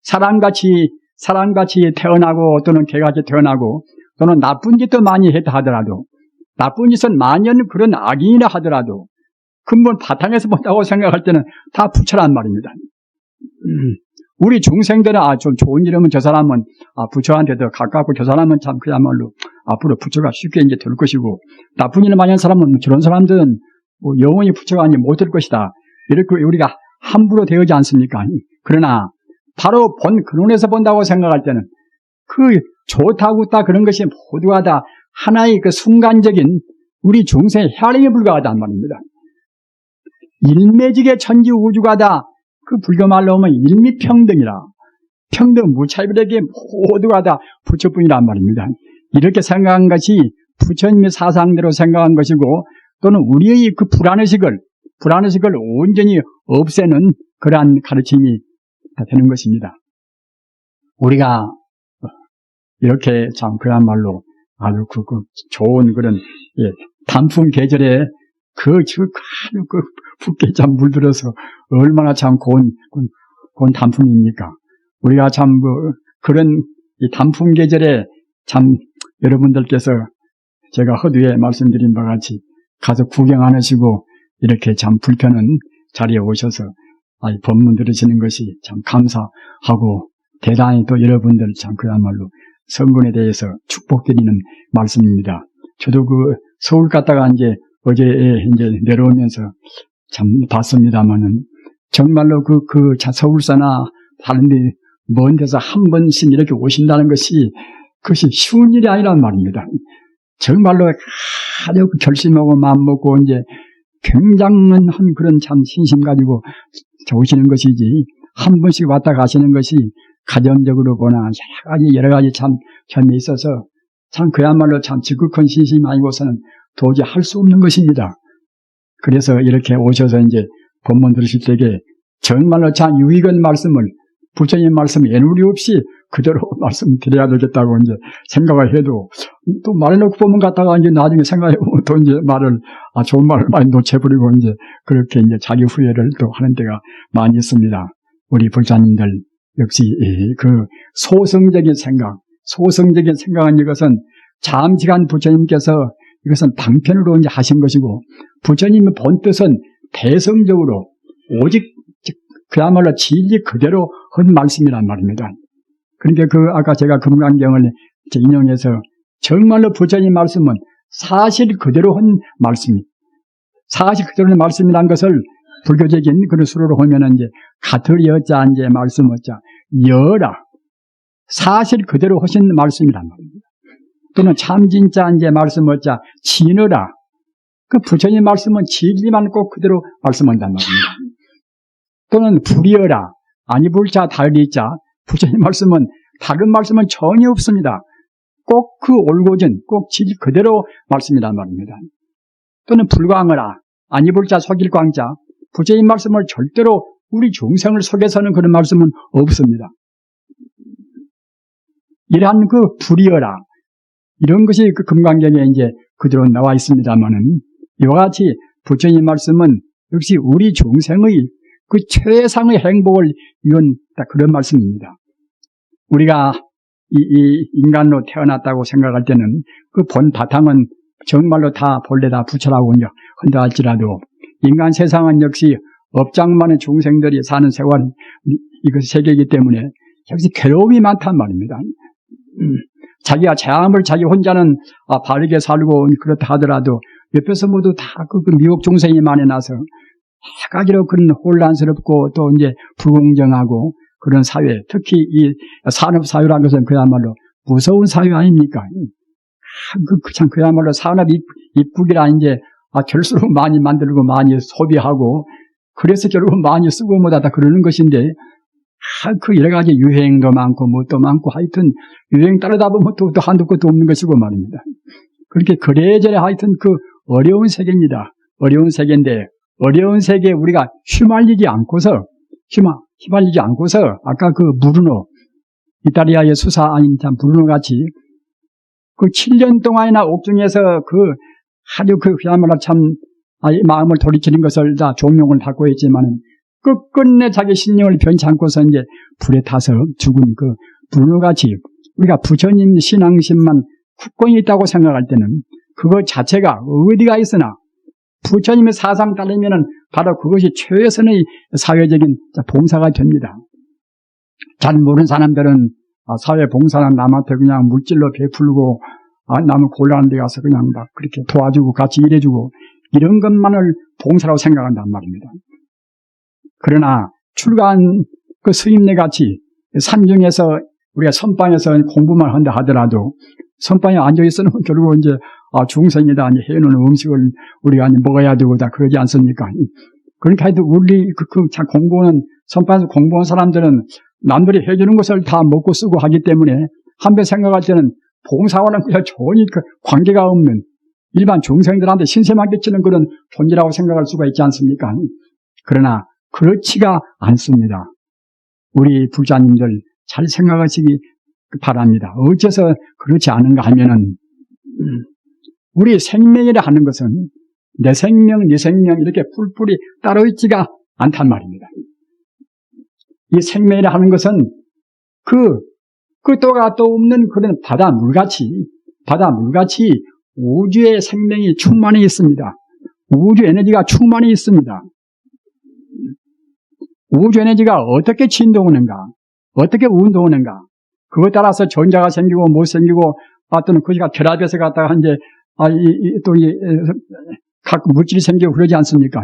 사람같이 태어나고 또는 개같이 태어나고 또는 나쁜 짓도 많이 했다 하더라도 나쁜 짓은 만연 그런 악인이라 하더라도 근본 바탕에서 본다고 생각할 때는 다 부처란 말입니다. 우리 중생들은 좀 좋은 일이면 저 사람은 부처한테 더 가깝고 저 사람은 참 그야말로 앞으로 부처가 쉽게 이제 될 것이고 나쁜 일을 많이 한 사람은 저런 사람들은 뭐 영원히 부처가 아니 못 될 것이다. 이렇게 우리가 함부로 대하지 않습니까? 그러나 바로 본 근원에서 본다고 생각할 때는 그 좋다 굿다 그런 것이 모두가 다 하나의 그 순간적인 우리 중생의 헤아림에 불과하단 말입니다. 일매직의 천지 우주가 다 그 불교 말로 하면 일미평등이라 평등 무차별하게 모두가 다 부처뿐이란 말입니다. 이렇게 생각한 것이 부처님의 사상대로 생각한 것이고 또는 우리의 그 불안의식을 온전히 없애는 그러한 가르침이 되는 것입니다. 우리가 이렇게 참 그야말로 아주 좋은 그런 단풍 계절에 붓게 참 물들어서 얼마나 참 고운 단풍입니까? 우리가 참 그런 이 단풍 계절에 참 여러분들께서 제가 허두에 말씀드린 바와 같이 가서 구경 안 하시고 이렇게 참 불편한 자리에 오셔서 법문 들으시는 것이 참 감사하고 대단히 또 여러분들 참 그야말로 성근에 대해서 축복드리는 말씀입니다. 저도 서울 갔다가 어제 내려오면서 참 봤습니다만은 정말로 서울사나 다른데 먼 데서 한 번씩 이렇게 오신다는 그것이 쉬운 일이 아니란 말입니다. 정말로 아주 결심하고 마음먹고 굉장한 그런 참 신심 가지고 오시는 것이지 한 번씩 왔다 가시는 것이 가정적으로 보나 여러 가지 참 점이 있어서 참 그야말로 참 지극한 신심이 아니고서는 도저히 할 수 없는 것입니다. 그래서 이렇게 오셔서 법문 들으실 때에 정말로 참 유익한 말씀을 부처님 말씀 애누리 없이 그대로 말씀드려야 되겠다고 생각을 해도 또 말해놓고 보면 갔다가 나중에 생각해보면 또 말을 좋은 말을 많이 놓쳐버리고 그렇게 자기 후회를 또 하는 때가 많이 있습니다. 우리 불자님들 역시 그 소성적인 생각한 이것은 잠시간 부처님께서 이것은 방편으로 하신 것이고 부처님의 본 뜻은 대성적으로 오직 그야말로 진리 그대로 한 말씀이란 말입니다. 그러니까 아까 제가 금강경을 인용해서 정말로 부처님 말씀은 사실 그대로 한 말씀이 사실 그대로 한 말씀이란 것을 불교적인 그런 수로로 보면은 같을 여자 말씀 어자 여라 사실 그대로 하신 말씀이란 말입니다. 또는 참 진짜 말씀 어자 진어라 그 부처님 말씀은 진리만 꼭 그대로 말씀한단 말입니다. 또는 불이어라 아니 불자 달리자 부처님 말씀은 다른 말씀은 전혀 없습니다. 꼭 그 올고전 꼭 진리 그대로 말씀이란 말입니다. 또는 불광어라 아니 불자 속일 광자 부처님 말씀을 절대로 우리 중생을 속여서는 그런 말씀은 없습니다. 이러한 불이어라 이런 것이 금강경에 그대로 나와 있습니다만은 이와 같이 부처님 말씀은 역시 우리 중생의 최상의 행복을 이룬 그런 말씀입니다. 우리가 이 인간으로 태어났다고 생각할 때는 본 바탕은 정말로 본래 다 부처라고 한다 할지라도 인간 세상은 역시 업장많은 중생들이 사는 세월 이것 세계이기 때문에 역시 괴로움이 많단 말입니다. 자기가 재함을 자기 혼자는 바르게 살고 그렇다 하더라도 옆에서 모두 다 미혹 중생이 많이 나서 가지로 그런 혼란스럽고 또 불공정하고 그런 사회, 특히 이 산업사회라는 것은 그야말로 무서운 사회 아닙니까? 참 그야말로 산업 입국이라 결수록 많이 만들고 많이 소비하고 그래서 결국 많이 쓰고 뭐다 그러는 것인데 여러 가지 유행도 많고 뭣도 많고 하여튼 유행 따르다 보면 또 한두 것도 없는 것이고 말입니다. 그렇게 그래저래 하여튼 그 어려운 세계입니다. 어려운 세계인데, 어려운 세계에 우리가 휘말리지 않고서, 아까 그 브루노, 이탈리아의 수사인 참 브루노 같이 그 7년 동안이나 옥중에서 아주 그야말로 참 마음을 돌이키는 것을 다 종용을 받고 있지만은 끝끝내 자기 신령을 변치 않고서 이제 불에 타서 죽은 그 브루노 같이 우리가 부처님 신앙심만 굳건히 있다고 생각할 때는 그것 자체가 어디가 있으나 부처님의 사상 따르면은 바로 그것이 최선의 사회적인 봉사가 됩니다. 잘 모르는 사람들은 사회 봉사는 남한테 그냥 물질로 베풀고 남은 곤란한 데 가서 그냥 막 그렇게 도와주고 같이 일해주고 이런 것만을 봉사라고 생각한단 말입니다. 그러나 출가한 그 스님네 같이 산중에서 우리가 선방에서 공부만 한다 하더라도 선방에 앉아있으면 결국 이제 중생이다 해놓은 음식을 우리가 먹어야 되고 다 그러지 않습니까? 그러니까 하여튼 우리 공부하는 선방에서 공부한 사람들은 남들이 해주는 것을 다 먹고 쓰고 하기 때문에 한편 생각할 때는 봉사와는 그냥 전혀 관계가 없는 일반 중생들한테 신세만 끼치는 그런 존재라고 생각할 수가 있지 않습니까? 그러나 그렇지가 않습니다. 우리 불자님들 잘 생각하시기 바랍니다. 어째서 그렇지 않은가 하면은 우리 생명이라 하는 것은 내 생명, 네 생명 이렇게 뿔뿔이 따로 있지가 않단 말입니다. 이 생명이라 하는 것은 끝도가 또 없는 그런 바다 물같이 우주의 생명이 충만히 있습니다. 우주 에너지가 충만히 있습니다. 우주 에너지가 어떻게 진동하는가, 어떻게 운동하는가, 그것 따라서 전자가 생기고 못 생기고 또는 그것이 결합해서 갔다가 이제 각 물질이 생기고 그러지 않습니까?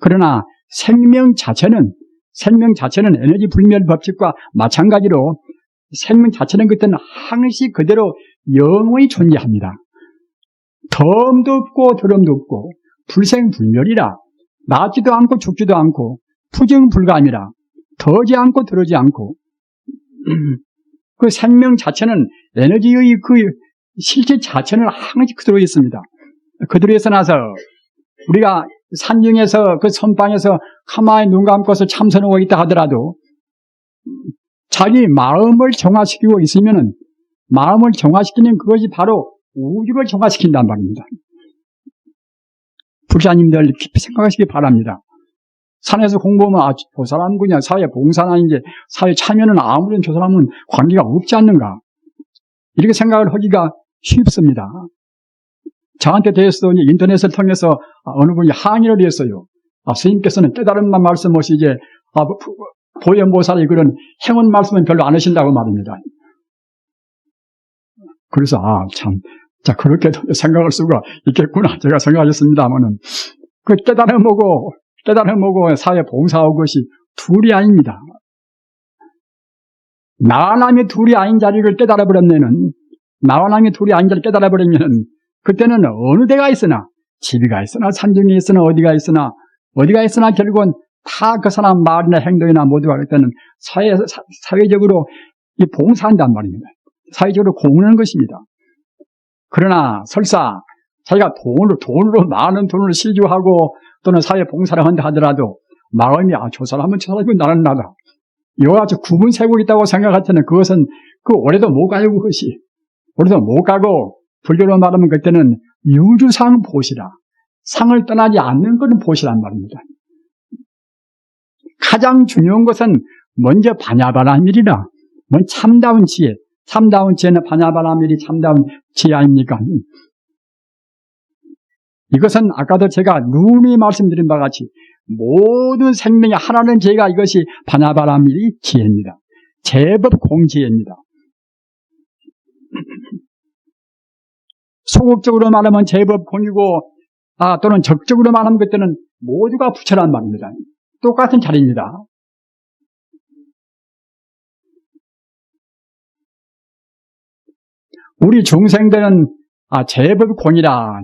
그러나 생명 자체는 에너지 불멸 법칙과 마찬가지로 생명 자체는 그때는 항시 그대로 영원히 존재합니다. 덤도 없고 드럼도 없고 불생불멸이라 나지도 않고 죽지도 않고 부정불감이라 더지 않고 들어지 않고 그 생명 자체는 에너지의 그 실체 자체는 항시 그대로 있습니다. 그대로 있어 나서 우리가 산중에서 그 선방에서 가만히 눈 감고서 참선하고 있다 하더라도 자기 마음을 정화시키고 있으면은 마음을 정화시키는 그것이 바로 우주를 정화시킨단 말입니다. 불자님들 깊이 생각하시기 바랍니다. 산에서 공부하면 저 사람 그냥 사회 봉사나 이제 사회 참여는 아무런 저 사람은 관계가 없지 않는가 이렇게 생각을 하기가 쉽습니다. 저한테 대해서도 이제 인터넷을 통해서 어느 분이 항의를 했어요. 스님께서는 깨달은 말씀없이 이제 보현보살의 그런 행운 말씀은 별로 안 하신다고 말입니다. 그래서 그렇게 생각할 수가 있겠구나 제가 생각했습니다만은 그 깨달아보고 사회 봉사하고 것이 둘이 아닙니다. 나와 남이 둘이 아닌 자리를 깨달아버렸면은 그때는 어느 데가 있으나 집이가 있으나 산중에 있으나 어디가 있으나 결국은 다 그 사람 말이나 행동이나 모두가 그때는 사회적으로 봉사한단 말입니다. 사회적으로 공헌하는 것입니다. 그러나 설사 자기가 돈으로 많은 돈을 실주하고 또는 사회 봉사를 한다 하더라도 마음이 저 사람은 나는 나다. 이와 같이 구분 세고 있다고 생각할 때는 그것은 올해도 못 가요 그것이. 올해도 못 가고 불교로 말하면 그때는 유주상 보시라. 상을 떠나지 않는 것은 보시란 말입니다. 가장 중요한 것은 먼저 반야바라밀이라. 참다운 지혜는 반야바라밀이 참다운 지혜 아닙니까? 이것은 아까도 제가 누누이 말씀드린 바와 같이 모든 생명의 하나는 지혜가 이것이 반야바라밀이 지혜입니다. 제법 공지혜입니다. 소극적으로 말하면 제법 공이고 또는 적극적으로 말하면 그때는 모두가 부처란 말입니다. 똑같은 자리입니다. 우리 중생들은 제법 공이라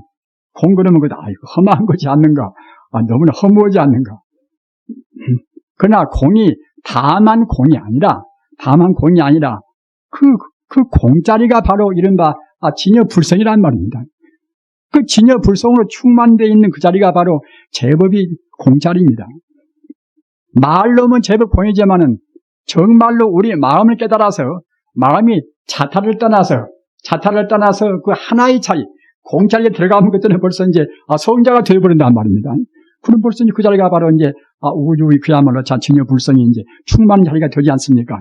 공 그러면 이거 험한 거지 않는가? 너무나 허무하지 않는가? 그러나 다만 공이 아니라 그 그 공자리가 바로 이른바 진여불성이란 말입니다. 그 진여불성으로 충만되어 있는 그 자리가 바로 제법이 공자리입니다. 말로는 제법 공이지만은 정말로 우리의 마음을 깨달아서 마음이 자타를 떠나서 그 하나의 자리, 공자리에 들어가면 그때는 벌써 이제 성자가 되어버린단 말입니다. 그럼 벌써 그 자리가 바로 이제 우주의 그야말로 진여불성이 이제 충만한 자리가 되지 않습니까?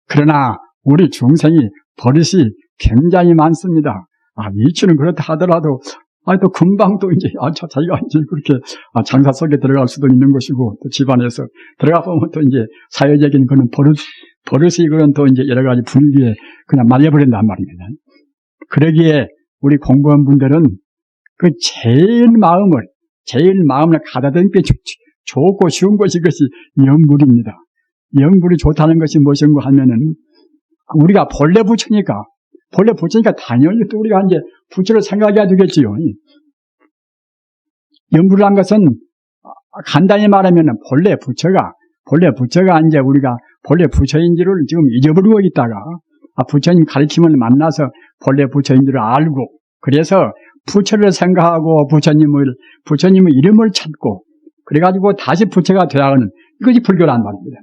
그러나 우리 중생이 버릇이 굉장히 많습니다. 이치는 그렇다 하더라도 또 금방 또 이제 자기가 이제 그렇게 장사 속에 들어갈 수도 있는 것이고, 또 집안에서 들어가 보면 또 이제 사회적인 그런 버릇이 그런 또 이제 여러 가지 분위기에 그냥 말려버린단 말입니다. 그러기에 우리 공부한 분들은 그 제일 마음을 가다듬기 좋고 쉬운 것이 그것이 영불입니다. 영불이 좋다는 것이 무엇인가 하면은 우리가 본래 부처니까 당연히 또 우리가 이제 부처를 생각해야 되겠지요. 영불이란 것은 간단히 말하면 본래 부처가 이제 우리가 본래 부처인지를 지금 잊어버리고 있다가 부처님 가르침을 만나서 본래 부처인지를 알고, 그래서 부처를 생각하고 부처님의 이름을 찾고 그래가지고 다시 부처가 되어야 하는 이것이 불교란 말입니다.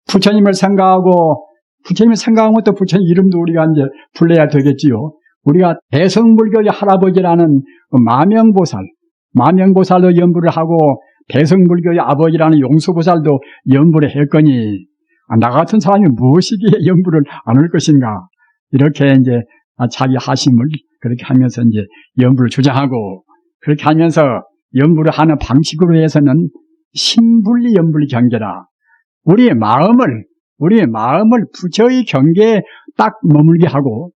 부처님을 생각하면 또 부처님 이름도 우리가 이제 불러야 되겠지요. 우리가 대성불교의 할아버지라는 마명보살도 연부를 하고, 대성불교의 아버지라는 용수보살도 연부를 했거니, 나 같은 사람이 무엇이기에 연부를 안 할 것인가? 이렇게 이제 자기 하심을 그렇게 하면서 이제 연부를 주장하고, 그렇게 하면서 연부를 하는 방식으로 해서는 신분리 연불리 경계라. 우리의 마음을 부처의 경계에 딱 머물게 하고,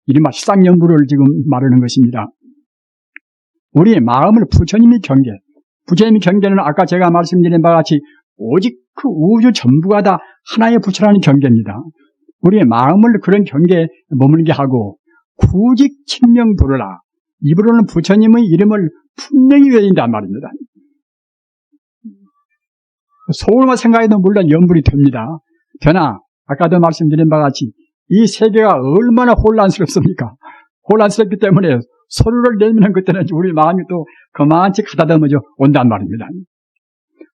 이른바 시상연불을 지금 말하는 것입니다. 우리의 마음을 부처님의 경계는 아까 제가 말씀드린 바와 같이 오직 그 우주 전부가 다 하나의 부처라는 경계입니다. 우리의 마음을 그런 경계에 머물게 하고, 구직 친명 부르라. 입으로는 부처님의 이름을 분명히 외운단 말입니다. 속으로만 생각해도 물론 연불이 됩니다. 그러나 아까도 말씀드린 바와 같이 이 세계가 얼마나 혼란스럽습니까? 혼란스럽기 때문에 소리를 내면 그때는 우리 마음이 또 그만치 가다듬어져 온단 말입니다.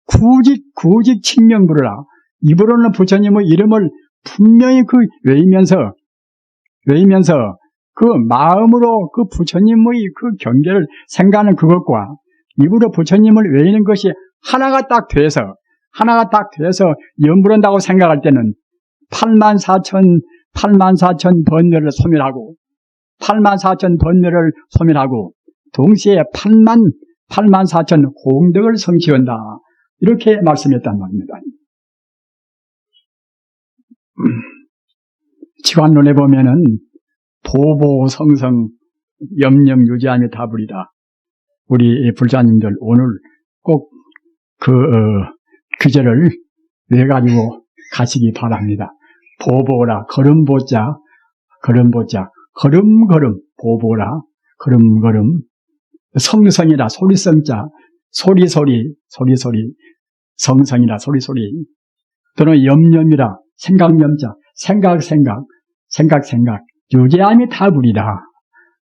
구직 친명 부르라. 입으로는 부처님의 이름을 분명히 외우면서 그 마음으로 그 부처님의 그 경계를 생각하는 그것과 입으로 부처님을 외우는 것이 하나가 딱 돼서 연불한다고 생각할 때는 84,000 번뇌를 소멸하고 동시에 84,000 공덕을 성취한다. 이렇게 말씀했단 말입니다. 지관론에 보면은 도보 성성 염념 유지함이 다불이다. 우리 불자님들 오늘 꼭 그 규제를 내가지고 가시기 바랍니다. 보보라 걸음보자 걸음걸음 보보라 걸음걸음 성성이라 소리성자 소리소리 성성이라 소리소리 또는 염념이라 생각염자 생각 유제함이 다불이다.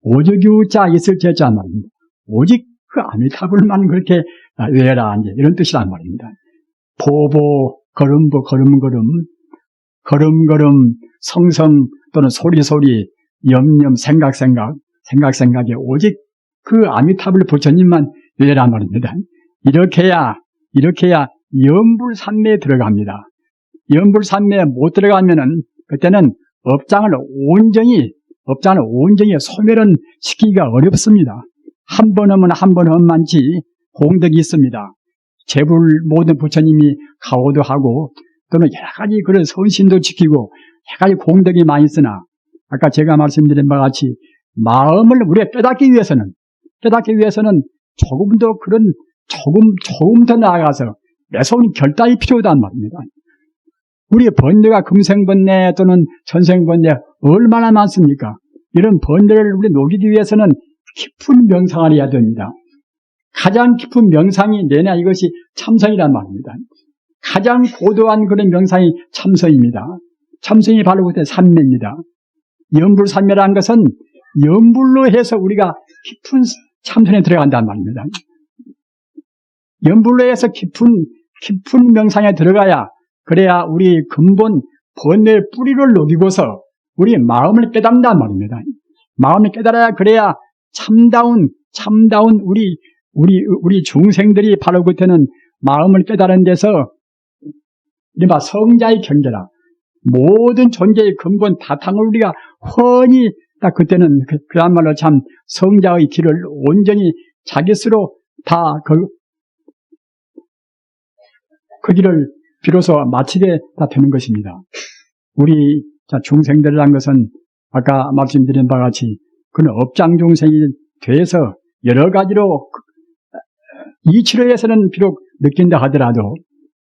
오직 유자 있을 제자 말입니다. 오직 그 아미타불만 그렇게 외라 이제 이런 뜻이란 말입니다. 보보 걸음보 걸음걸음 성성 또는 소리소리 염념 생각에 오직 그 아미타불 부처님만 외란 말입니다. 이렇게 해야 연불산매에 들어갑니다. 연불산매에 못 들어가면은 그때는 업장을 온전히 소멸은 시키기가 어렵습니다. 한 번 하면 한 번 험만치 공덕이 있습니다. 제불 모든 부처님이 가호도 하고 또는 여러 가지 그런 선신도 지키고 여러 가지 공덕이 많이 있으나 아까 제가 말씀드린 바와 같이 마음을 우리가 깨닫기 위해서는 조금 더 나아가서 매서운 결단이 필요하단 말입니다. 우리의 번뇌가 금생번뇌 또는 전생번뇌 얼마나 많습니까? 이런 번뇌를 우리 녹이기 위해서는 깊은 명상을 해야 됩니다. 가장 깊은 명상이 내냐 이것이 참선이란 말입니다. 가장 고도한 그런 명상이 참선입니다. 참선이 바로 그때 삼매입니다. 염불삼매라는 것은 염불로 해서 우리가 깊은 참선에 들어간다는 말입니다. 염불로 해서 깊은 명상에 들어가야 그래야 우리 근본 번뇌의 뿌리를 녹이고서 우리 마음을 깨닫는단 말입니다. 마음을 깨달아야 그래야 참다운 우리 중생들이 바로 그때는 마음을 깨달은 데서 이른바 성자의 경계라 모든 존재의 근본 바탕을 우리가 훤히 딱 그때는 그야말로 참 성자의 길을 온전히 자기 스스로 다 그 길을 비로소 마치게 다 되는 것입니다. 우리 중생들이란 것은 아까 말씀드린 바와 같이 그는 업장 중생이 돼서 여러 가지로 이치로 해서는 비록 느낀다 하더라도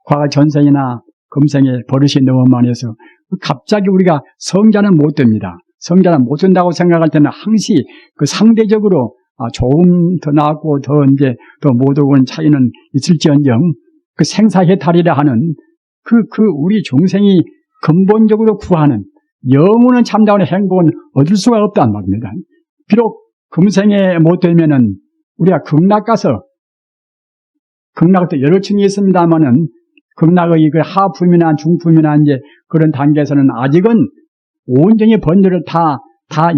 과거 전생이나 금생의 버릇이 너무 많이 해서 갑자기 우리가 성자는 못 됩니다. 성자는 못 된다고 생각할 때는 항시 그 상대적으로 조금 더 나았고 더 못 오는 차이는 있을지언정 그 생사해탈이라 하는 우리 중생이 근본적으로 구하는 영원한 참다운 행복은 얻을 수가 없단 말입니다. 비록 금생에 못 되면은 우리가 극락 가서 극락도 여러 층이 있습니다만은 극락의 그 하품이나 중품이나 이제 그런 단계에서는 아직은 온전히 번뇌를 다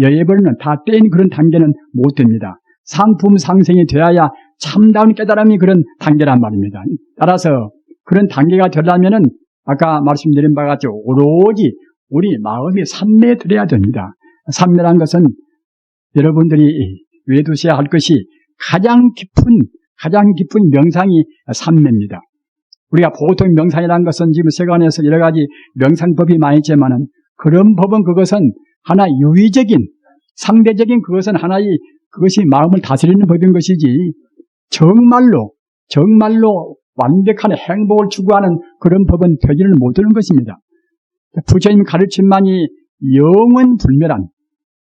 여해버리는 다 떼인 그런 단계는 못 됩니다. 상품 상생이 되어야 참다운 깨달음이 그런 단계란 말입니다. 따라서 그런 단계가 되려면은 아까 말씀드린 바와 같이 오로지 우리 마음이 삼매에 들어야 됩니다. 삼매란 것은 여러분들이 외두셔야 할 것이 가장 깊은 명상이 삼매입니다. 우리가 보통 명상이라는 것은 지금 세간에서 여러 가지 명상법이 많이 있지만은 그런 법은 그것은 하나 유의적인 상대적인 그것은 하나의 그것이 마음을 다스리는 법인 것이지 정말로 완벽한 행복을 추구하는 그런 법은 되지를 못하는 것입니다. 부처님 가르침만이 영원불멸한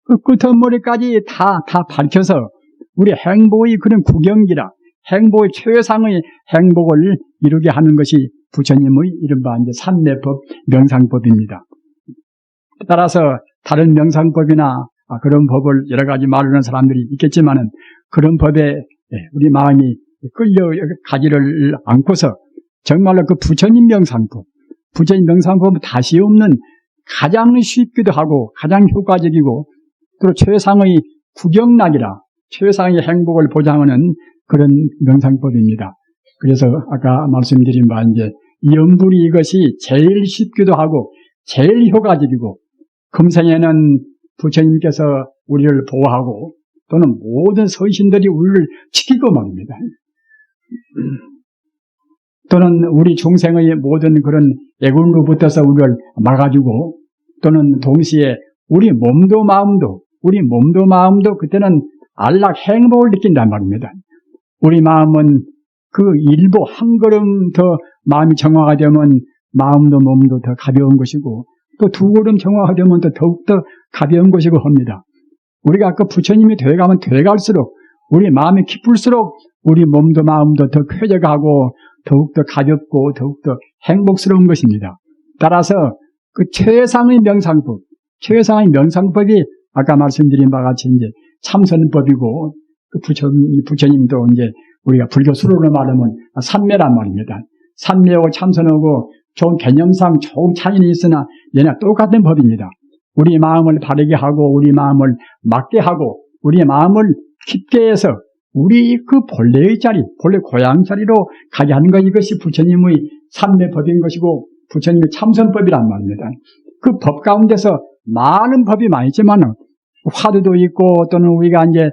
그 끝머리까지 다 밝혀서 우리 행복의 그런 구경기라 행복의 최상의 행복을 이루게 하는 것이 부처님의 이른바 이제 삼매법 명상법입니다. 따라서 다른 명상법이나 그런 법을 여러 가지 말하는 사람들이 있겠지만은 그런 법에 우리 마음이 끌려가지를 않고서 정말로 그 부처님 명상법은 다시 없는 가장 쉽기도 하고 가장 효과적이고 또 최상의 구경락이라 최상의 행복을 보장하는 그런 명상법입니다. 그래서 아까 말씀드린 바 이제 염불이 이것이 제일 쉽기도 하고 제일 효과적이고 금생에는 부처님께서 우리를 보호하고 또는 모든 서신들이 우리를 지키고 말입니다. 또는 우리 중생의 모든 그런 애군으로부터서 우리를 막아주고 또는 동시에 우리 몸도 마음도 그때는 안락 행복을 느낀단 말입니다. 우리 마음은 그 일부 한 걸음 더 마음이 정화가 되면 마음도 몸도 더 가벼운 것이고 또 두 걸음 정화가 되면 또 더욱더 가벼운 것이고 합니다. 우리가 아까 부처님이 되어가면 되어갈수록 우리 마음이 기쁠수록 우리 몸도 마음도 더 쾌적하고 더욱더 가볍고 더욱더 행복스러운 것입니다. 따라서 그 최상의 명상법이 아까 말씀드린 바와 같이 이제 참선법이고 그 부처님도 이제 우리가 불교 수로로 말하면 삼매란 말입니다. 삼매하고 참선하고 좀 개념상 조금 차이는 있으나 얘는 똑같은 법입니다. 우리 마음을 바르게 하고 우리 마음을 맑게 하고 우리 마음을 깊게 해서 우리 그 본래의 자리, 본래 고향 자리로 가게 하는 것 이것이 부처님의 삼매법인 것이고 부처님의 참선법이란 말입니다. 그 법 가운데서 많은 법이 많이 있지만 화두도 있고 또는 우리가 이제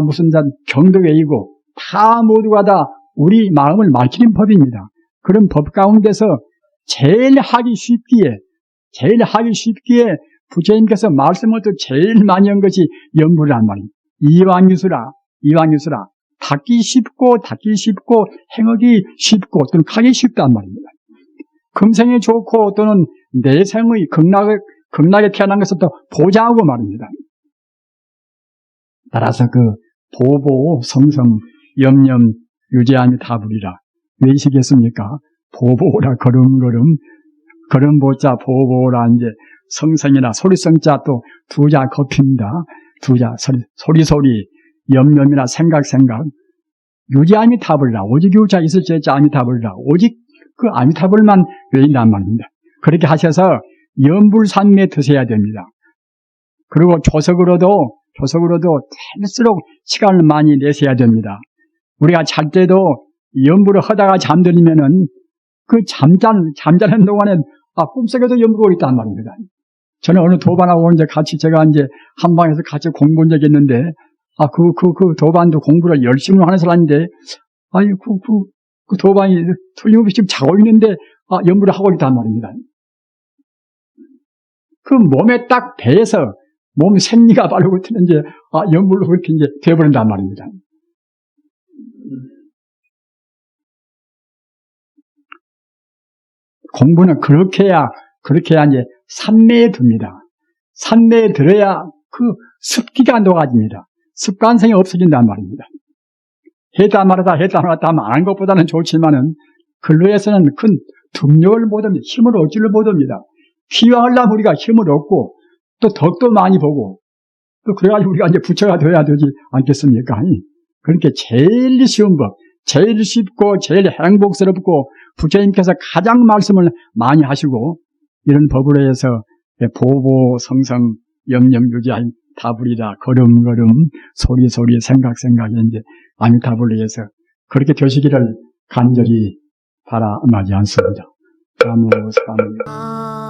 무슨 경도 외이고 다 모두가 다 우리 마음을 맑히는 법입니다. 그런 법 가운데서 제일 하기 쉽기에 부처님께서 말씀을 또 제일 많이 한 것이 염불이란 말입니다. 이왕유수라 닦기 쉽고 행하기 쉽고 또는 하기 쉽단 말입니다. 금생이 좋고 또는 내생의 극락에 태어난 것을 또 보장하고 말입니다. 따라서 그 보보, 성성, 염염 유지아미타불이라. 왜 이시겠습니까? 보보라 걸음걸음, 걸음보자 보보라 이제 성성이나 소리성자 또 두자 겁힙니다. 두자 소리소리, 염염이나 생각, 유지아미타불이라. 오직 유자 있을 제자 아미타불이라. 오직 그 아미타불만 외인단 말입니다. 그렇게 하셔서 염불산매에 드셔야 됩니다. 그리고 조석으로도 될수록 시간을 많이 내셔야 됩니다. 우리가 잘 때도 염불을 하다가 잠들면은 그 잠자는 동안에 꿈속에도 염불이 있단 말입니다. 저는 어느 도반하고 이제 같이 제가 이제 한 방에서 같이 공부한 적이 있는데 그 도반도 공부를 열심히 하는 사람인데 그 도반이 틀림없이 지금 자고 있는데 염불을 하고 있단 말입니다. 그 몸에 딱 배에서 몸 생리가 바르고 이제 염불로 그렇게 이제 되어버린단 말입니다. 공부는 그렇게 해야 이제 산매에 듭니다. 산매에 들어야 그 습기가 녹아집니다. 습관성이 없어진단 말입니다. 했다 말았다 하면 안 한 것보다는 좋지만은 근로에서는 큰 등력을 못 합니다. 힘을 얻지를 못합니다. 기왕하려면 우리가 힘을 얻고 또 덕도 많이 보고 또 그래가지고 우리가 이제 부처가 되어야 되지 않겠습니까? 그러니까 제일 쉬운 법, 제일 쉽고 제일 행복스럽고 부처님께서 가장 말씀을 많이 하시고 이런 법으로 해서 보보 성성 염염유지한 다불이다 걸음걸음 소리 생각에 이제 아미타불로 해서 그렇게 되시기를 간절히 바라마지 않습니다. 나무 사무